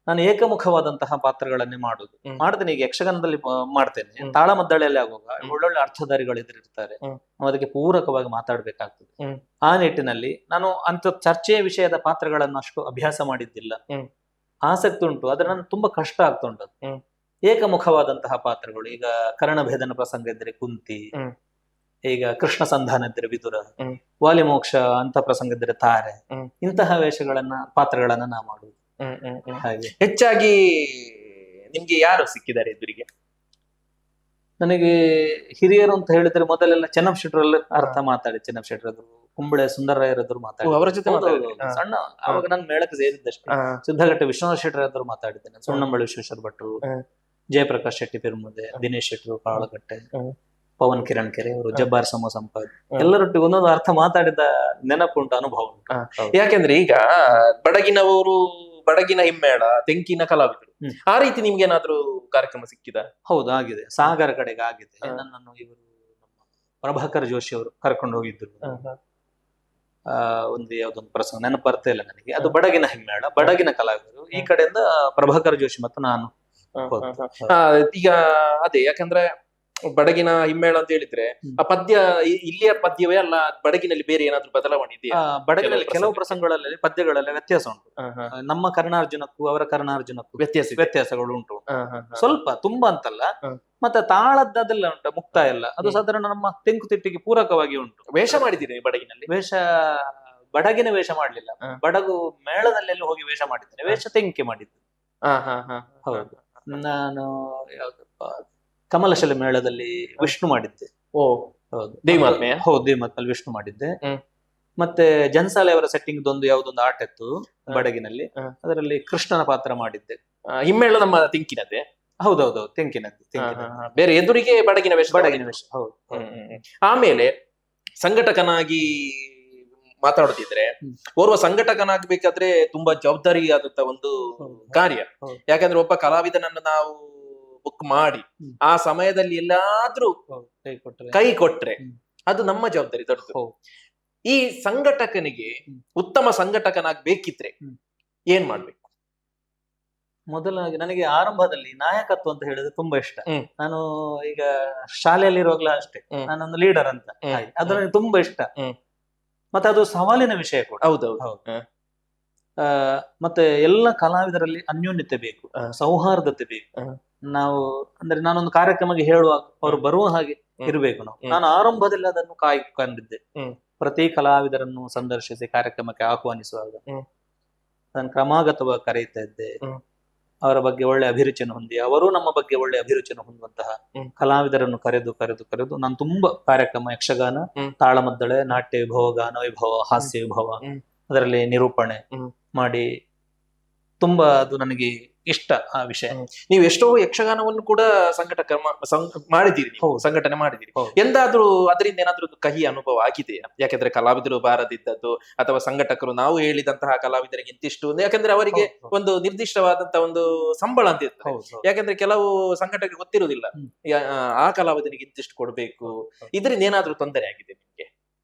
S6: ನಾನು ಏಕಮುಖವಾದಂತಹ ಪಾತ್ರಗಳನ್ನೇ ಮಾಡ್ತೇನೆ. ಈಗ ಯಕ್ಷಗಾನದಲ್ಲಿ ಮಾಡ್ತೇನೆ, ತಾಳಮದ್ದಳೆಯಲ್ಲಿ ಆಗುವಾಗ ಒಳ್ಳೊಳ್ಳೆ ಅರ್ಥಧಾರಿಗಳು ಎದುರಿರ್ತಾರೆ, ನಾವು ಅದಕ್ಕೆ ಪೂರಕವಾಗಿ ಮಾತಾಡ್ಬೇಕಾಗ್ತದೆ. ಆ ನಿಟ್ಟಿನಲ್ಲಿ ನಾನು ಅಂತ ಚರ್ಚೆಯ ವಿಷಯದ ಪಾತ್ರಗಳನ್ನು ಅಷ್ಟು ಅಭ್ಯಾಸ ಮಾಡಿದ್ದಿಲ್ಲ. ಆಸಕ್ತಿ ಉಂಟು, ಆದ್ರೆ ನಾನು ತುಂಬಾ ಕಷ್ಟ ಆಗ್ತುಂಟು. ಏಕಮುಖವಾದಂತಹ ಪಾತ್ರಗಳು, ಈಗ ಕರ್ಣಭೇದನ ಪ್ರಸಂಗ ಇದ್ರೆ ಕುಂತಿ, ಈಗ ಕೃಷ್ಣ ಸಂಧಾನ ಇದ್ರೆ ವಿದುರ, ವಾಲಿ ಮೋಕ್ಷ ಅಂತ ಪ್ರಸಂಗ ಇದ್ರೆ ತಾರೆ, ಇಂತಹ ಪಾತ್ರಗಳನ್ನ ನಾ ಮಾಡುದು. ಹಾಗೆ
S2: ಹೆಚ್ಚಾಗಿ ನಿಮ್ಗೆ ಯಾರು ಸಿಕ್ಕಿದ್ದಾರೆ ಎದುರಿಗೆ?
S6: ನನಗೆ ಹಿರಿಯರು ಅಂತ ಹೇಳಿದ್ರೆ ಮೊದಲೆಲ್ಲ ಚೆನ್ನಪ್ಪ ಶೆಟ್ಟರಲ್ಲಿ ಅರ್ಥ ಮಾತಾಡಿ, ಚೆನ್ನಪ್ಪ ಶೆಟ್ಟರದ್ರು, ಕುಂಬಳೆ ಸುಂದರರಾಯರದ್ರು ಮಾತಾಡಿ,
S2: ಅವರ ಜೊತೆ
S6: ಸಣ್ಣ ಅವಾಗ ನಾನು ಮೇಳಕ್ಕೆ ಸೇರಿದ್ದಷ್ಟೇ. ಸಿದ್ಧಘಟ್ಟ ವಿಶ್ವನಾಥ ಶೆಟ್ಟರಾದ್ರು ಮಾತಾಡಿದ್ದೇನೆ, ಸುಣ್ಣಂಬಳಿ ವಿಶ್ವೇಶ್ವರ ಭಟ್ರು, ಜಯಪ್ರಕಾಶ್ ಶೆಟ್ಟಿ ಪೆರುಮುದೆ, ದಿನೇಶ್ ಶೆಟ್ಟರು ಕಾಳಗಟ್ಟೆ, ಪವನ್ ಕಿರಣ್ ಕೆರೆ ಅವರು, ಜಬ್ಬಾರ್ ಸಮೋ ಸಂಪಾದ್, ಎಲ್ಲರೊಟ್ಟಿಗೆ ಒಂದೊಂದು ಅರ್ಥ ಮಾತಾಡಿದ ನೆನಪುಂಟು, ಅನುಭವ ಉಂಟು.
S2: ಯಾಕೆಂದ್ರೆ ಈಗ ಬಡಗಿನವರು, ಬಡಗಿನ ಹಿಮ್ಮೇಳ, ತೆಂಕಿನ ಕಲಾವಿದರು, ಆ ರೀತಿ ನಿಮ್ಗೆ ಏನಾದ್ರು ಕಾರ್ಯಕ್ರಮ ಸಿಕ್ಕಿದ?
S6: ಹೌದು, ಆಗಿದೆ. ಸಾಗರ ಕಡೆಗೆ ಆಗಿದೆ. ನನ್ನನ್ನು ಇವರು ಪ್ರಭಾಕರ್ ಜೋಶಿ ಅವರು ಕರ್ಕೊಂಡು ಹೋಗಿದ್ರು. ಒಂದು ಯಾವ್ದೊಂದು ಪ್ರಸಂಗ ನೆನಪು ಬರ್ತಾ ಇಲ್ಲ ನನಗೆ. ಅದು ಬಡಗಿನ ಹಿಮ್ಮೇಳ, ಬಡಗಿನ ಕಲಾವಿದರು. ಈ ಕಡೆಯಿಂದ ಪ್ರಭಾಕರ್ ಜೋಶಿ ಮತ್ತು ನಾನು.
S2: ಈಗ ಅದೇ, ಯಾಕಂದ್ರೆ ಬಡಗಿನ ಹಿಮ್ಮೇಳ ಅಂತ ಹೇಳಿದ್ರೆ ಆ ಪದ್ಯ ಇಲ್ಲಿಯ ಪದ್ಯವೇ ಅಲ್ಲ, ಬಡಗಿನಲ್ಲಿ ಬೇರೆ ಏನಾದ್ರು ಬದಲಾವಣೆ ಇದೆಯಾ?
S6: ಬಡಗಿನಲ್ಲಿ ಕೆಲವು ಪ್ರಸಂಗಗಳಲ್ಲಿ ಪದ್ಯಗಳಲ್ಲಿ ವ್ಯತ್ಯಾಸ ಉಂಟು. ನಮ್ಮ ಕರ್ಣಾರ್ಜುನಕ್ಕೂ ಅವರ ಕರ್ಣಾರ್ಜುನಕ್ಕೂ ವ್ಯತ್ಯಾಸಗಳು ಉಂಟು, ಸ್ವಲ್ಪ, ತುಂಬಾ ಅಂತಲ್ಲ. ಮತ್ತೆ ತಾಳದ್ದೆಲ್ಲ ಉಂಟು, ಮುಕ್ತಾಯ ಎಲ್ಲ ಅದು ಸಾಧಾರಣ ನಮ್ಮ ತೆಂಕುತಿಟ್ಟಿಗೆ ಪೂರಕವಾಗಿ ಉಂಟು.
S2: ವೇಷ ಮಾಡಿದ್ದೀರಿ ಬಡಗಿನಲ್ಲಿ?
S6: ಬಡಗಿನ ವೇಷ ಮಾಡ್ಲಿಲ್ಲ, ಬಡಗು ಮೇಳದಲ್ಲಿ ಹೋಗಿ ವೇಷ ಮಾಡಿದ್ದೇನೆ. ವೇಷ ತೆಂಕೆ ಮಾಡಿದ್ದು. ಹೌದು, ನಾನು ಕಮಲಶಲ ಮೇಳದಲ್ಲಿ ವಿಷ್ಣು ಮಾಡಿದ್ದೆ. ಹೌದು, ದೇವಮಾತ್ಮೆಯಲ್ಲಿ ವಿಷ್ಣು ಮಾಡಿದ್ದೆ. ಮತ್ತೆ ಜನ್ಸಾಲೆ ಅವರ ಸೆಟ್ಟಿಂಗ್ ಒಂದು ಯಾವ್ದೊಂದು ಆಟ ಇತ್ತು ಬಡಗಿನಲ್ಲಿ, ಅದರಲ್ಲಿ ಕೃಷ್ಣನ ಪಾತ್ರ ಮಾಡಿದ್ದೆ.
S2: ಹಿಮ್ಮೇಳ ನಮ್ಮ ತೆಂಕಿನದ್ದೇ?
S6: ಹೌದೌದು, ತೆಂಕಿನದ್ದು.
S2: ಬೇರೆ ಎದುರಿಗೆ ಬಡಗಿನ ವೇಷ.
S6: ಹೌದು.
S2: ಆಮೇಲೆ ಸಂಘಟಕನಾಗಿ ಮಾತಾಡುತ್ತಿದ್ರೆ, ಓರ್ವ ಸಂಘಟಕನಾಗಬೇಕಾದ್ರೆ ತುಂಬಾ ಜವಾಬ್ದಾರಿಯಾದಂತ ಒಂದು ಕಾರ್ಯ. ಯಾಕಂದ್ರೆ ಒಬ್ಬ ಕಲಾವಿದನನ್ನು ನಾವು ಬುಕ್ ಮಾಡಿ ಆ ಸಮಯದಲ್ಲಿ ಎಲ್ಲಾದ್ರೂ ಕೈ ಕೊಟ್ರೆ ಅದು ನಮ್ಮ ಜವಾಬ್ದಾರಿ ದೊಡ್ಡದು. ಈ ಸಂಘಟಕನಿಗೆ ಉತ್ತಮ ಸಂಘಟಕನಾಗಬೇಕಿದ್ರೆ ಏನ್ ಮಾಡ್ಬೇಕು?
S6: ಮೊದಲಾಗಿ ನನಗೆ ಆರಂಭದಲ್ಲಿ ನಾಯಕತ್ವ ಅಂತ ಹೇಳಿದ್ರೆ ತುಂಬಾ ಇಷ್ಟ. ನಾನು ಈಗ ಶಾಲೆಯಲ್ಲಿ ಇರುವಾಗ್ಲೂ ಅಷ್ಟೇ, ನಾನೊಂದು ಲೀಡರ್ ಅಂತ, ಅದು ನನಗೆ ತುಂಬಾ ಇಷ್ಟ. ಮತ್ತೆ ಅದು ಸವಾಲಿನ ವಿಷಯ ಕೂಡ.
S2: ಹೌದೌದು.
S6: ಮತ್ತೆ ಎಲ್ಲ ಕಲಾವಿದರಲ್ಲಿ ಅನ್ಯೋನ್ಯತೆ ಬೇಕು, ಸೌಹಾರ್ದತೆ ಬೇಕು. ನಾವು ಅಂದ್ರೆ ನಾನೊಂದು ಕಾರ್ಯಕ್ರಮಕ್ಕೆ ಹೇಳುವಾಗ ಅವರು ಬರುವ ಹಾಗೆ ಇರಬೇಕು. ನಾನು ಆರಂಭದಲ್ಲಿ ಅದನ್ನು ಕಾಯ್ಕೊಂಡಿದ್ದೆ. ಪ್ರತಿ ಕಲಾವಿದರನ್ನು ಸಂದರ್ಶಿಸಿ ಕಾರ್ಯಕ್ರಮಕ್ಕೆ ಆಹ್ವಾನಿಸುವಾಗ ಅದನ್ನು ಕ್ರಮಾಗತವಾಗಿ ಕರೆಯುತ್ತಾ ಇದ್ದೆ. ಅವರ ಬಗ್ಗೆ ಒಳ್ಳೆ ಅಭಿರುಚಿಯನ್ನು ಹೊಂದಿ, ಅವರು ನಮ್ಮ ಬಗ್ಗೆ ಒಳ್ಳೆ ಅಭಿರುಚಿಯನ್ನು ಹೊಂದುವಂತಹ ಕಲಾವಿದರನ್ನು ಕರೆದು ನಾನು ತುಂಬಾ ಕಾರ್ಯಕ್ರಮ, ಯಕ್ಷಗಾನ, ತಾಳಮದ್ದಳೆ, ನಾಟ್ಯ ವಿಭವ, ಗಾನ ವಿಭವ, ಹಾಸ್ಯ ವಿಭವ, ಅದರಲ್ಲಿ ನಿರೂಪಣೆ ಮಾಡಿ ತುಂಬಾ ಅದು ನನಗೆ ಇಷ್ಟ ಆ ವಿಷಯ.
S2: ನೀವು ಎಷ್ಟೋ ಯಕ್ಷಗಾನವನ್ನು ಕೂಡ ಮಾಡಿದ್ದೀರಿ ನೀವು,
S6: ಹೌದು.
S2: ಸಂಘಟನೆ ಮಾಡಿದ್ದೀರಿ.
S6: ಹೌದು.
S2: ಎಂದಾದ್ರೂ ಅದರಿಂದ ಏನಾದ್ರೂ ಒಂದು ಕಹಿ ಅನುಭವ ಆಗಿದೆಯಾ? ಯಾಕೆಂದ್ರೆ ಕಲಾವಿದರು ಬಾರದಿದ್ದದ್ದು ಅಥವಾ ಸಂಘಟಕರು ನಾವು ಹೇಳಿದಂತಹ ಕಲಾವಿದರಿಗೆ ಇಂತಿಷ್ಟು, ಯಾಕಂದ್ರೆ ಅವರಿಗೆ
S6: ಹೌದು.
S2: ಒಂದು ನಿರ್ದಿಷ್ಟವಾದಂತಹ ಒಂದು ಸಂಬಳ ಅಂತ ಇರ್ತದೆ.
S6: ಹೌದು.
S2: ಯಾಕಂದ್ರೆ ಕೆಲವು ಸಂಘಟಕರಿಗೆ ಗೊತ್ತಿರುವುದಿಲ್ಲ ಆ ಕಲಾವಿದನಿಗೆ ಇಂತಿಷ್ಟು ಕೊಡ್ಬೇಕು. ಇದರಿಂದ ಏನಾದ್ರೂ ತೊಂದರೆ ಆಗಿದೆ ನಿಮ್ಗೆ?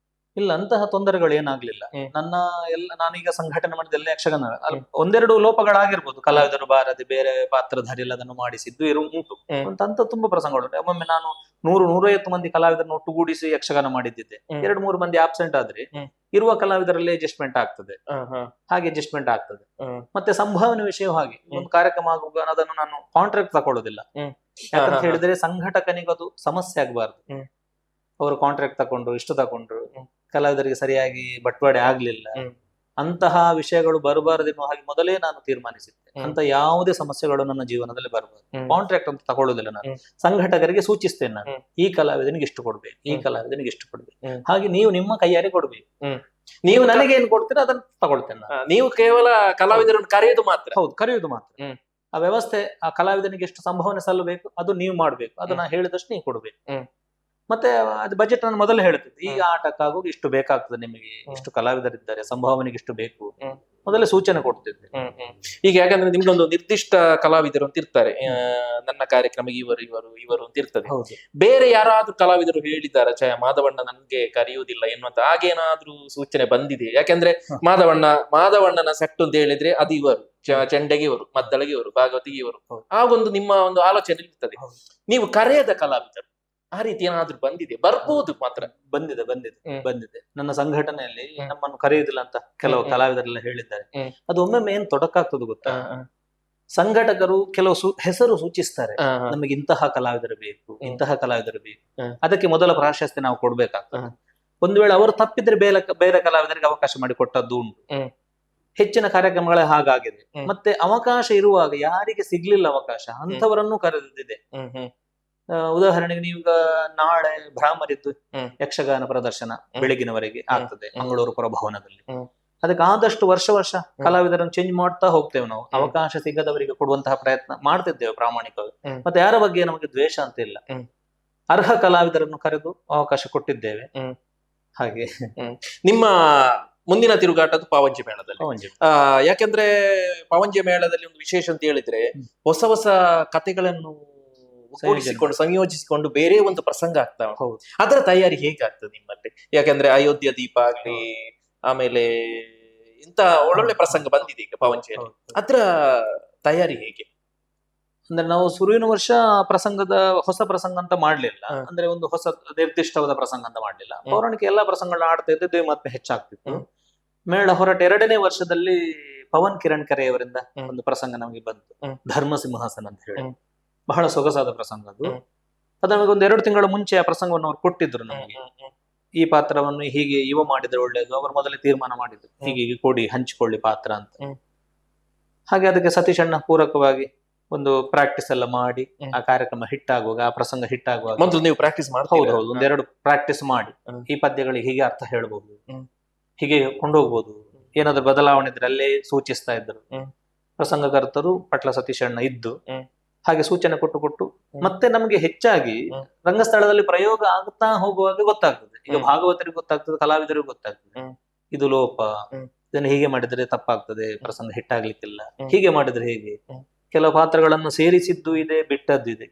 S6: ಇಲ್ಲ, ಅಂತಹ ತೊಂದರೆಗಳು ಏನಾಗ್ಲಿಲ್ಲ.
S2: ಹ್ಮ್.
S6: ನಾನೀಗ ಸಂಘಟನೆ ಮಾಡಿದೆಲ್ಲ ಯಕ್ಷಗಾನ ಒಂದೆರಡು ಲೋಪಗಳಾಗಿರ್ಬೋದು, ಕಲಾವಿದರು ಬಾರದೆ ಬೇರೆ ಪಾತ್ರಧಾರಿ ಅದನ್ನು ಮಾಡಿಸಿದ್ದು ಉಂಟು. ಅಂತ ತುಂಬಾ ಪ್ರಸಂಗಗಳು. ಒಮ್ಮೊಮ್ಮೆ ನಾನು 100-150 ಮಂದಿ ಕಲಾವಿದರನ್ನು ಒಟ್ಟುಗೂಡಿಸಿ ಯಕ್ಷಗಾನ ಮಾಡಿದ್ದಿದ್ದೆ. 2-3 ಮಂದಿ ಆಬ್ಸೆಂಟ್ ಆದ್ರೆ ಇರುವ ಕಲಾವಿದರಲ್ಲಿ ಅಡ್ಜಸ್ಟ್ಮೆಂಟ್ ಆಗ್ತದೆ, ಹಾಗೆ ಅಡ್ಜಸ್ಟ್ಮೆಂಟ್ ಆಗ್ತದೆ. ಮತ್ತೆ ಸಂಭಾವನೆ ವಿಷಯ ಹಾಗೆ, ಒಂದು ಕಾರ್ಯಕ್ರಮ ಆಗುವಾಗ ಅದನ್ನು ನಾನು ಕಾಂಟ್ರಾಕ್ಟ್ ತಗೊಳ್ಳೋದಿಲ್ಲ. ಯಾಕಂತ ಹೇಳಿದ್ರೆ ಸಂಘಟಕನಿಗೆ ಅದು ಸಮಸ್ಯೆ ಆಗಬಾರ್ದು. ಅವರು ಕಾಂಟ್ರಾಕ್ಟ್ ತಗೊಂಡ್ರು, ಇಷ್ಟು ತಗೊಂಡ್ರು, ಕಲಾವಿದರಿಗೆ ಸರಿಯಾಗಿ ಬಟ್ವಾಡೆ ಆಗ್ಲಿಲ್ಲ, ಅಂತಹ ವಿಷಯಗಳು ಬರಬಾರದೆನ್ನುವ ಹಾಗೆ ಮೊದಲೇ ನಾನು ತೀರ್ಮಾನಿಸಿದ್ದೆ. ಅಂತ ಯಾವುದೇ ಸಮಸ್ಯೆಗಳು ನನ್ನ ಜೀವನದಲ್ಲಿ ಬರಬಾರ್ದು. ಕಾಂಟ್ರಾಕ್ಟ್ ಅಂತ ತಗೊಳ್ಳೋದಿಲ್ಲ ನಾನು. ಸಂಘಟಕರಿಗೆ ಸೂಚಿಸ್ತೇನೆ ನಾನು, ಈ ಕಲಾವಿದನಿಗೆ ಇಷ್ಟು ಕೊಡ್ಬೇಕು, ಈ ಕಲಾವಿದನಿಗೆ ಇಷ್ಟು ಕೊಡ್ಬೇಕು, ಹಾಗೆ ನೀವು ನಿಮ್ಮ ಕೈಯಾರೆ ಕೊಡ್ಬೇಕು. ನೀವು ನನಗೆ ಏನ್ ಕೊಡ್ತೀರಾ ಅದನ್ನ ತಗೊಳ್ತೇನೆ ನಾನು.
S2: ನೀವು ಕೇವಲ ಕಲಾವಿದರನ್ನು ಕರೆಯುವುದು ಮಾತ್ರ?
S6: ಹೌದು, ಕರೆಯುವುದು ಮಾತ್ರ. ಆ ವ್ಯವಸ್ಥೆ, ಆ ಕಲಾವಿದನಿಗೆ ಎಷ್ಟು ಸಂಭಾವನೆ ಸಲ್ಲಬೇಕು ಅದು ನೀವು ಮಾಡ್ಬೇಕು, ಅದನ್ನ ಹೇಳಿದಷ್ಟು ನೀವು ಕೊಡ್ಬೇಕು. ಮತ್ತೆ ಅದು ಬಜೆಟ್ ನಾನು ಮೊದಲು ಹೇಳ್ತಿದ್ದೆ, ಈ ಆಟಕ್ಕಾಗೂ ಇಷ್ಟು ಬೇಕಾಗ್ತದೆ, ನಿಮಗೆ ಇಷ್ಟು ಕಲಾವಿದರಿದ್ದಾರೆ, ಸಂಭಾವನೆಗೆ ಇಷ್ಟು ಬೇಕು, ಮೊದಲೇ ಸೂಚನೆ ಕೊಡ್ತಿದ್ದೆ.
S2: ಈಗ ಯಾಕಂದ್ರೆ ನಿಮ್ಗೊಂದು ನಿರ್ದಿಷ್ಟ ಕಲಾವಿದರು ಅಂತ ಇರ್ತಾರೆ, ನನ್ನ ಕಾರ್ಯಕ್ರಮಕ್ಕೆ ಇವರು ಅಂತ ಇರ್ತದೆ. ಬೇರೆ ಯಾರಾದ್ರೂ ಕಲಾವಿದರು ಹೇಳಿದಾರ ಮಾಧವಣ್ಣ ನನ್ಗೆ ಕರೆಯುವುದಿಲ್ಲ ಎನ್ನುವಂತ ಹಾಗೇನಾದ್ರೂ ಸೂಚನೆ ಬಂದಿದೆ? ಯಾಕಂದ್ರೆ ಮಾಧವಣ್ಣನ ಸೆಟ್ ಅಂತ ಹೇಳಿದ್ರೆ ಅದು ಇವರು, ಚೆಂಡೆಗೆ ಇವರು, ಮದ್ದಳೆಗೆ ಇವರು, ಭಾಗವತಿಗೆ ಇವರು, ಆಗೊಂದು ನಿಮ್ಮ ಒಂದು ಆಲೋಚನೆ ಇರ್ತದೆ. ನೀವು ಕರೆಯದ ಕಲಾವಿದರು ಆ ರೀತಿ ಏನಾದ್ರೂ ಬಂದಿದೆ? ಬರ್ಬೋದು ಮಾತ್ರ.
S6: ಬಂದಿದೆ. ನನ್ನ ಸಂಘಟನೆಯಲ್ಲಿ ನಮ್ಮನ್ನು ಕರೆಯುವುದಿಲ್ಲ ಅಂತ ಕೆಲವು ಕಲಾವಿದರೆಲ್ಲ ಹೇಳಿದ್ದಾರೆ. ಅದು ಒಮ್ಮೊಮ್ಮೆ ಏನ್ ತೊಡಕಾಗ್ತದೆ ಗೊತ್ತಾ? ಸಂಘಟಕರು ಕೆಲವು ಹೆಸರು ಸೂಚಿಸ್ತಾರೆ, ನಮಗೆ ಇಂತಹ ಕಲಾವಿದರು ಬೇಕು, ಇಂತಹ ಕಲಾವಿದರು ಬೇಕು, ಅದಕ್ಕೆ ಮೊದಲ ಪ್ರಾಶಸ್ತ್ಯ ನಾವು ಕೊಡ್ಬೇಕಾಗ್ತದೆ. ಒಂದು ವೇಳೆ ಅವರು ತಪ್ಪಿದ್ರೆ ಬೇರೆ ಕಲಾವಿದರಿಗೆ ಅವಕಾಶ ಮಾಡಿ ಕೊಟ್ಟದ್ದು ಉಂಟು. ಹೆಚ್ಚಿನ ಕಾರ್ಯಕ್ರಮಗಳೇ ಹಾಗಾಗಿದೆ. ಮತ್ತೆ ಅವಕಾಶ ಇರುವಾಗ ಯಾರಿಗೆ ಸಿಗ್ಲಿಲ್ಲ ಅವಕಾಶ, ಅಂತವರನ್ನು ಕರೆದಿದೆ. ಉದಾಹರಣೆಗೆ ನೀವೀಗ ನಾಳೆ ಭ್ರಾಮರಿದ್ದು ಯಕ್ಷಗಾನ ಪ್ರದರ್ಶನ ಬೆಳಗಿನವರೆಗೆ ಆಗ್ತದೆ ಮಂಗಳೂರು ಪುರಭವನದಲ್ಲಿ. ಅದಕ್ಕೆ ಆದಷ್ಟು ವರ್ಷ ಕಲಾವಿದರನ್ನು ಚೇಂಜ್ ಮಾಡ್ತಾ ಹೋಗ್ತೇವೆ ನಾವು. ಅವಕಾಶ ಸಿಗದವರಿಗೆ ಕೊಡುವಂತಹ ಪ್ರಯತ್ನ ಮಾಡ್ತಿದ್ದೇವೆ ಪ್ರಾಮಾಣಿಕವಾಗಿ. ಮತ್ತೆ ಯಾರ ಬಗ್ಗೆ ನಮಗೆ ದ್ವೇಷ ಅಂತ ಇಲ್ಲ, ಅರ್ಹ ಕಲಾವಿದರನ್ನು ಕರೆದು ಅವಕಾಶ ಕೊಟ್ಟಿದ್ದೇವೆ. ಹಾಗೆ
S2: ನಿಮ್ಮ ಮುಂದಿನ ತಿರುಗಾಟದ ಪಾವಂಜೆ ಮೇಳದಲ್ಲಿ. ಯಾಕೆಂದ್ರೆ ಪಾವಂಜೆ ಮೇಳದಲ್ಲಿ ಒಂದು ವಿಶೇಷ ಅಂತ ಹೇಳಿದ್ರೆ ಹೊಸ ಹೊಸ ಕಥೆಗಳನ್ನು ಸಂಯೋಜಿಸಿಕೊಂಡು ಬೇರೆ ಒಂದು ಪ್ರಸಂಗ ಆಗ್ತಾ ಉಂಟು. ಅದರ ತಯಾರಿ ಹೇಗಾಗ್ತದೆ ನಿಮ್ಮಲ್ಲಿ? ಯಾಕಂದ್ರೆ ಅಯೋಧ್ಯ ದೀಪ ಆಗ್ಲಿ, ಆಮೇಲೆ ಇಂತ ಒಳ್ಳೊಳ್ಳೆ ಪ್ರಸಂಗ ಬಂದಿದೆ ಈಗ ಪಾವಂಜೆಯಲ್ಲಿ, ಅದರ ತಯಾರಿ ಹೇಗೆ?
S6: ಅಂದ್ರೆ ನಾವು ಶುರುವಿನ ವರ್ಷ ಹೊಸ ಪ್ರಸಂಗ ಅಂತ ಮಾಡ್ಲಿಲ್ಲ. ಅಂದ್ರೆ ಒಂದು ಹೊಸ ನಿರ್ದಿಷ್ಟವಾದ ಪ್ರಸಂಗ ಅಂತ ಮಾಡ್ಲಿಲ್ಲ. ಪೌರಾಣಿಕ ಎಲ್ಲಾ ಪ್ರಸಂಗಗಳನ್ನ ಆಡ್ತಾ ಇದ್ದಿದ್ದು ಮತ್ತೆ ಹೆಚ್ಚಾಗ್ತಿತ್ತು. ಮೇಳ ಹೊರಟ 2ನೇ ವರ್ಷದಲ್ಲಿ ಪವನ್ ಕಿರಣ್ ಕೆರೆಯವರಿಂದ ಒಂದು ಪ್ರಸಂಗ ನಮಗೆ ಬಂತು, ಧರ್ಮ ಸಿಂಹಾಸನ ಅಂತ ಹೇಳಿ. ಬಹಳ ಸೊಗಸಾದ ಪ್ರಸಂಗ ಅದು. ಅದು ನಮಗೆ ಒಂದು 2 ತಿಂಗಳ ಮುಂಚೆ ಆ ಪ್ರಸಂಗವನ್ನು ಅವ್ರು ಕೊಟ್ಟಿದ್ರು ನಮಗೆ. ಈ ಪಾತ್ರವನ್ನು ಹೀಗೆ ಇವ ಮಾಡಿದ್ರೆ ಒಳ್ಳೇದು, ಅವರು ಮೊದಲೇ ತೀರ್ಮಾನ ಮಾಡಿದ್ರು, ಹೀಗೆ ಕೊಡಿ, ಹಂಚಿಕೊಳ್ಳಿ ಪಾತ್ರ ಅಂತ. ಹಾಗೆ ಅದಕ್ಕೆ ಸತೀಶ್ ಅಣ್ಣ ಪೂರಕವಾಗಿ ಒಂದು ಪ್ರಾಕ್ಟೀಸ್ ಎಲ್ಲ ಮಾಡಿ ಆ ಕಾರ್ಯಕ್ರಮ ಹಿಟ್ ಆಗುವಾಗ, ಆ ಪ್ರಸಂಗ ಹಿಟ್ ಆಗುವಾಗ
S2: ಮೊದಲು ನೀವು ಪ್ರಾಕ್ಟೀಸ್ ಮಾಡಿ?
S6: ಹೌದು, 1-2 ಪ್ರಾಕ್ಟೀಸ್ ಮಾಡಿ, ಈ ಪದ್ಯಗಳಿಗೆ ಹೀಗೆ ಅರ್ಥ ಹೇಳ್ಬಹುದು, ಹೀಗೆ ಕೊಂಡೋಗ್ಬೋದು, ಏನಾದ್ರು ಬದಲಾವಣೆ ಇದ್ರೆ ಅಲ್ಲೇ ಸೂಚಿಸ್ತಾ ಇದ್ರು. ಪ್ರಸಂಗಕರ್ತರು ಪಟ್ಲ ಸತೀಶ್ ಅಣ್ಣ ಇದ್ದು ಹಾಗೆ ಸೂಚನೆ ಕೊಟ್ಟು ಮತ್ತೆ ನಮಗೆ ಹೆಚ್ಚಾಗಿ ರಂಗಸ್ಥಳದಲ್ಲಿ ಪ್ರಯೋಗ ಆಗ್ತಾ ಹೋಗುವಾಗ ಗೊತ್ತಾಗ್ತದೆ. ಈಗ ಭಾಗವತರಿಗೆ ಗೊತ್ತಾಗ್ತದೆ, ಕಲಾವಿದರಿಗೂ ಗೊತ್ತಾಗ್ತದೆ, ಇದು ಲೋಪ, ಇದನ್ನು ಹೀಗೆ ಮಾಡಿದ್ರೆ ತಪ್ಪಾಗ್ತದೆ, ಪ್ರಸಂಗ ಹಿಟ್ಟಾಗ್ಲಿಕ್ಕಿಲ್ಲ, ಹೀಗೆ ಮಾಡಿದ್ರೆ ಹೇಗೆ. ಕೆಲವು ಪಾತ್ರಗಳನ್ನು ಸೇರಿಸಿದ್ದು ಇದೆ, ಬಿಟ್ಟದ್ದು ಇದೆ,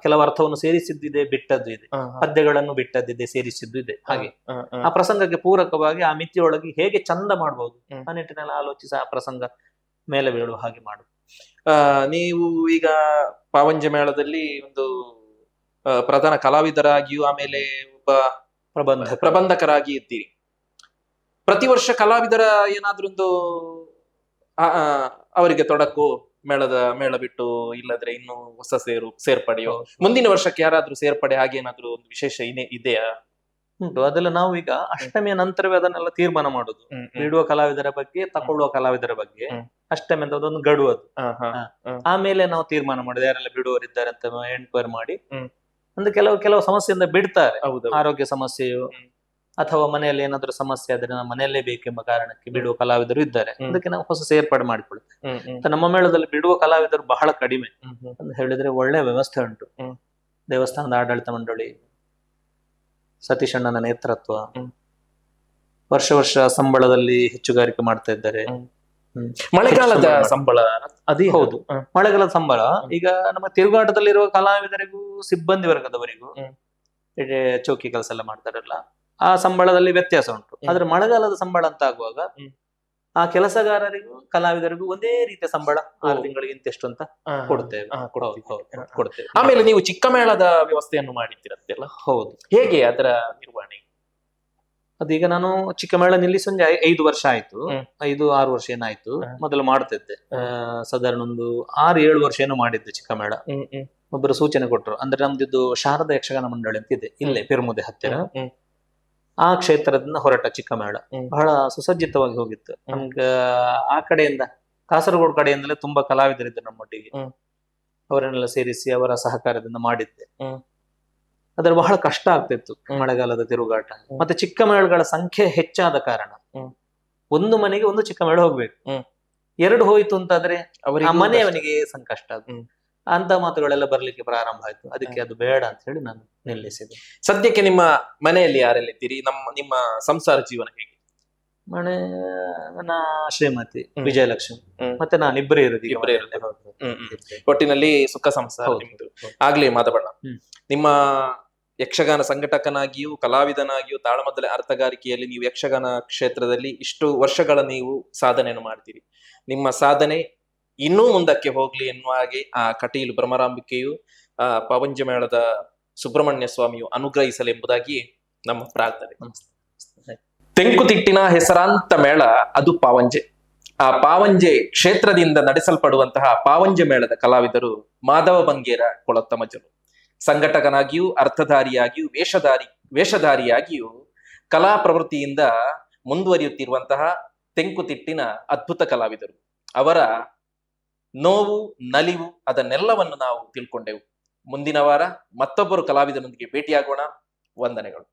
S6: ಕೆಲವು ಅರ್ಥವನ್ನು ಸೇರಿಸಿದ್ದು ಇದೆ, ಬಿಟ್ಟದ್ದು ಇದೆ, ಪದ್ಯಗಳನ್ನು ಬಿಟ್ಟದ್ದಿದೆ, ಸೇರಿಸಿದ್ದು ಇದೆ. ಹಾಗೆ ಆ ಪ್ರಸಂಗಕ್ಕೆ ಪೂರಕವಾಗಿ ಆ ಮಿತಿಯೊಳಗೆ ಹೇಗೆ ಚಂದ ಮಾಡ್ಬೋದು ಆ ನಿಟ್ಟಿನಲ್ಲಿ ಆಲೋಚಿಸಿ ಆ ಪ್ರಸಂಗ ಮೇಲೆ ಬೀಳುವ ಹಾಗೆ ಮಾಡುದು.
S2: ನೀವು ಈಗ ಪಾವಂಜೆ ಮೇಳದಲ್ಲಿ ಒಂದು ಪ್ರಧಾನ ಕಲಾವಿದರಾಗಿಯೂ ಆಮೇಲೆ ಒಬ್ಬ ಪ್ರಬಂಧಕರಾಗಿ ಇದ್ದೀರಿ. ಪ್ರತಿ ವರ್ಷ ಕಲಾವಿದರ ಏನಾದ್ರೂ ಒಂದು ಅವರಿಗೆ ತೊಡಕು, ಮೇಳ ಬಿಟ್ಟು ಇಲ್ಲದ್ರೆ ಇನ್ನು ಹೊಸ ಸೇರ್ಪಡೆಯೋ, ಮುಂದಿನ ವರ್ಷಕ್ಕೆ ಯಾರಾದ್ರೂ ಸೇರ್ಪಡೆ ಹಾಗೆ ಏನಾದ್ರೂ ಒಂದು ವಿಶೇಷ ಇದೆಯಾ?
S6: ಉಂಟು. ಅದೆಲ್ಲ ನಾವು ಈಗ ಅಷ್ಟಮಿಯ ನಂತರವೇ ಅದನ್ನೆಲ್ಲ ತೀರ್ಮಾನ ಮಾಡುದು. ಬಿಡುವ ಕಲಾವಿದರ ಬಗ್ಗೆ, ತಕೊಳ್ಳುವ ಕಲಾವಿದರ ಬಗ್ಗೆ ಅಷ್ಟಮಿ ಅಂತ ಅದೊಂದು ಗಡುವು ಅದು. ಆಮೇಲೆ ನಾವು ತೀರ್ಮಾನ ಮಾಡುದು ಯಾರೆಲ್ಲ ಬಿಡುವವರಿದ್ದಾರೆ ಅಂತ ಎನ್ಕ್ವೈರ್ ಮಾಡಿ. ಅಂದ್ರೆ ಕೆಲವು ಸಮಸ್ಯೆಯಿಂದ ಬಿಡ್ತಾರೆ, ಆರೋಗ್ಯ ಸಮಸ್ಯೆಯು ಅಥವಾ ಮನೆಯಲ್ಲಿ ಏನಾದ್ರೂ ಸಮಸ್ಯೆ ಆದ್ರೆ ನಾವು ಮನೆಯಲ್ಲೇ ಬೇಕೆಂಬ ಕಾರಣಕ್ಕೆ ಬಿಡುವ ಕಲಾವಿದರು ಇದ್ದಾರೆ. ಅದಕ್ಕೆ ನಾವು ಹೊಸ ಸೇರ್ಪಾಡು ಮಾಡಿಕೊಳ್ಳುತ್ತೇವೆ. ಮತ್ತೆ ನಮ್ಮ ಮೇಳದಲ್ಲಿ ಬಿಡುವ ಕಲಾವಿದರು ಬಹಳ ಕಡಿಮೆ ಅಂತ ಹೇಳಿದ್ರೆ ಒಳ್ಳೆ ವ್ಯವಸ್ಥೆ ಉಂಟು. ದೇವಸ್ಥಾನದ ಆಡಳಿತ ಮಂಡಳಿ, ಸತೀಶ್ ಅಣ್ಣನ ನೇತೃತ್ವ, ವರ್ಷ ವರ್ಷ ಸಂಬಳದಲ್ಲಿ ಹೆಚ್ಚುಗಾರಿಕೆ ಮಾಡ್ತಾ ಇದ್ದಾರೆ.
S2: ಮಳೆಗಾಲದ ಸಂಬಳ ಅದೇ
S6: ಹೌದು, ಮಳೆಗಾಲದ ಸಂಬಳ ಈಗ ನಮ್ಮ ತಿರುಗಾಟದಲ್ಲಿರುವ ಕಲಾವಿದರಿಗೂ ಸಿಬ್ಬಂದಿ ವರ್ಗದವರಿಗೂ ಚೌಕಿ ಕೆಲಸ ಎಲ್ಲ ಮಾಡ್ತಾರಲ್ಲ, ಆ ಸಂಬಳದಲ್ಲಿ ವ್ಯತ್ಯಾಸ ಉಂಟು. ಆದ್ರೆ ಮಳೆಗಾಲದ ಸಂಬಳ ಅಂತ ಆಗುವಾಗ ಆ ಕೆಲಸಗಾರರಿಗೂ ಕಲಾವಿದರಿಗೂ ಒಂದೇ ರೀತಿಯ ಸಂಬಳ 6 ತಿಂಗಳಿಗೆ ಇಂತೆಷ್ಟು ಅಂತ ಕೊಡ್ತೇವೆ. ಕೊಡ್ತೇವೆ.
S2: ಆಮೇಲೆ ನೀವು ಚಿಕ್ಕ ಮೇಳದ ವ್ಯವಸ್ಥೆಯನ್ನು ಮಾಡಿದ್ದೀರಂತೆಲ್ಲ,
S6: ಹೌದು.
S2: ಹೇಗೆ ಅದರ ನಿರ್ವಹಣೆ?
S6: ಅದೀಗ ನಾನು ಚಿಕ್ಕ ಮೇಳ ನಿಲ್ಲಿಸಿ ಒಂದು 5 ವರ್ಷ ಆಯ್ತು, 5-6 ವರ್ಷ ಏನಾಯ್ತು. ಮೊದಲು ಮಾಡ್ತಿದ್ದೆ, ಸಾಧಾರಣ ಒಂದು 6-7 ವರ್ಷ ಏನೋ ಮಾಡಿದ್ದೆ ಚಿಕ್ಕ ಮೇಳ. ಒಬ್ಬರು ಸೂಚನೆ ಕೊಟ್ಟರು, ಅಂದ್ರೆ ನಮ್ದಿದ್ದು ಶಾರದಾ ಯಕ್ಷಗಾನ ಮಂಡಳಿ ಅಂತ ಇದೆ ಇಲ್ಲೇ ಪೆರ್ಮುದೆ ಹತ್ತಿರ. ಆ ಕ್ಷೇತ್ರದಿಂದ ಹೊರಟ ಚಿಕ್ಕ ಮೇಳ ಬಹಳ ಸುಸಜ್ಜಿತವಾಗಿ ಹೋಗಿತ್ತು. ನಮ್ಗೆ ಆ ಕಡೆಯಿಂದ ಕಾಸರಗೋಡು ಕಡೆಯಿಂದಲೇ ತುಂಬಾ ಕಲಾವಿದರಿದ್ದರು ನಮ್ಮೊಟ್ಟಿಗೆ. ಅವರನ್ನೆಲ್ಲ ಸೇರಿಸಿ ಅವರ ಸಹಕಾರದಿಂದ ಮಾಡಿದ್ದೆ. ಅದ್ರ ಬಹಳ ಕಷ್ಟ ಆಗ್ತಿತ್ತು ಮಳೆಗಾಲದ ತಿರುಗಾಟ. ಮತ್ತೆ ಚಿಕ್ಕ ಮೇಳಗಳ ಸಂಖ್ಯೆ ಹೆಚ್ಚಾದ ಕಾರಣ ಒಂದು ಮನೆಗೆ ಒಂದು ಚಿಕ್ಕ ಮೇಳ ಹೋಗ್ಬೇಕು. 2 ಹೋಯ್ತು ಅಂತಾದ್ರೆ ಆ ಮನೆಯವನಿಗೆ ಸಂಕಷ್ಟ. ಅಂತ ಮಾತುಗಳೆಲ್ಲ ಬರ್ಲಿಕ್ಕೆ ಪ್ರಾರಂಭ ಆಯ್ತು. ಅದಕ್ಕೆ ಅದು ಬೇಡ ಅಂತ ಹೇಳಿ ನಾನು ನಿಲ್ಲಿಸಿದೆ.
S2: ಸದ್ಯಕ್ಕೆ ನಿಮ್ಮ ಮನೆಯಲ್ಲಿ ಯಾರೆಲ್ಲಿದ್ದೀರಿ? ನಿಮ್ಮ ಸಂಸಾರ ಜೀವನ ಹೇಗೆ?
S6: ಮನೆ ನನ್ನ ಶ್ರೀಮತಿ ವಿಜಯಲಕ್ಷ್ಮಿ ಮತ್ತೆ ನಾನು ಇಬ್ಬರೇ ಇರೋದು.
S2: ಒಟ್ಟಿನಲ್ಲಿ ಸುಖ ಸಂಸಾರ ನಿಮ್ದು. ಆಗ್ಲಿ ಮಾದಬಣ್ಣ, ನಿಮ್ಮ ಯಕ್ಷಗಾನ ಸಂಘಟಕನಾಗಿಯೂ ಕಲಾವಿದನಾಗಿಯೂ ತಾಳಮದ್ದಲೆ ಅರ್ಥಗಾರಿಕೆಯಲ್ಲಿ ನೀವು ಯಕ್ಷಗಾನ ಕ್ಷೇತ್ರದಲ್ಲಿ ಇಷ್ಟು ವರ್ಷಗಳ ನೀವು ಸಾಧನೆಯನ್ನು ಮಾಡ್ತೀರಿ. ನಿಮ್ಮ ಸಾಧನೆ ಇನ್ನೂ ಮುಂದಕ್ಕೆ ಹೋಗ್ಲಿ ಎನ್ನುವ ಹಾಗೆ ಆ ಕಟೀಲು ಭ್ರಮರಾಂಬಿಕೆಯು ಪಾವಂಜ ಮೇಳದ ಸುಬ್ರಹ್ಮಣ್ಯ ಸ್ವಾಮಿಯು ಅನುಗ್ರಹಿಸಲೆಂಬುದಾಗಿ ನಮ್ಮ ಪ್ರಾರ್ಥನೆ. ತೆಂಕುತಿಟ್ಟಿನ ಹೆಸರಾಂತ ಮೇಳ ಅದು ಪಾವಂಜೆ. ಆ ಪಾವಂಜೆ ಕ್ಷೇತ್ರದಿಂದ ನಡೆಸಲ್ಪಡುವಂತಹ ಪಾವಂಜೆ ಮೇಳದ ಕಲಾವಿದರು ಮಾಧವ ಬಂಗೇರ ಕೊಳತ್ತಮಜರು. ಸಂಘಟಕನಾಗಿಯೂ ಅರ್ಥಧಾರಿಯಾಗಿಯೂ ವೇಷಧಾರಿಯಾಗಿಯೂ ಕಲಾ ಪ್ರವೃತ್ತಿಯಿಂದ ಮುಂದುವರಿಯುತ್ತಿರುವಂತಹ ತೆಂಕುತಿಟ್ಟಿನ ಅದ್ಭುತ ಕಲಾವಿದರು. ಅವರ ನೋವು ನಲಿವು ಅದನ್ನೆಲ್ಲವನ್ನು ನಾವು ತಿಳ್ಕೊಂಡೆವು. ಮುಂದಿನ ವಾರ ಮತ್ತೊಬ್ಬರು ಕಲಾವಿದರೊಂದಿಗೆ ಭೇಟಿಯಾಗೋಣ. ವಂದನೆಗಳು.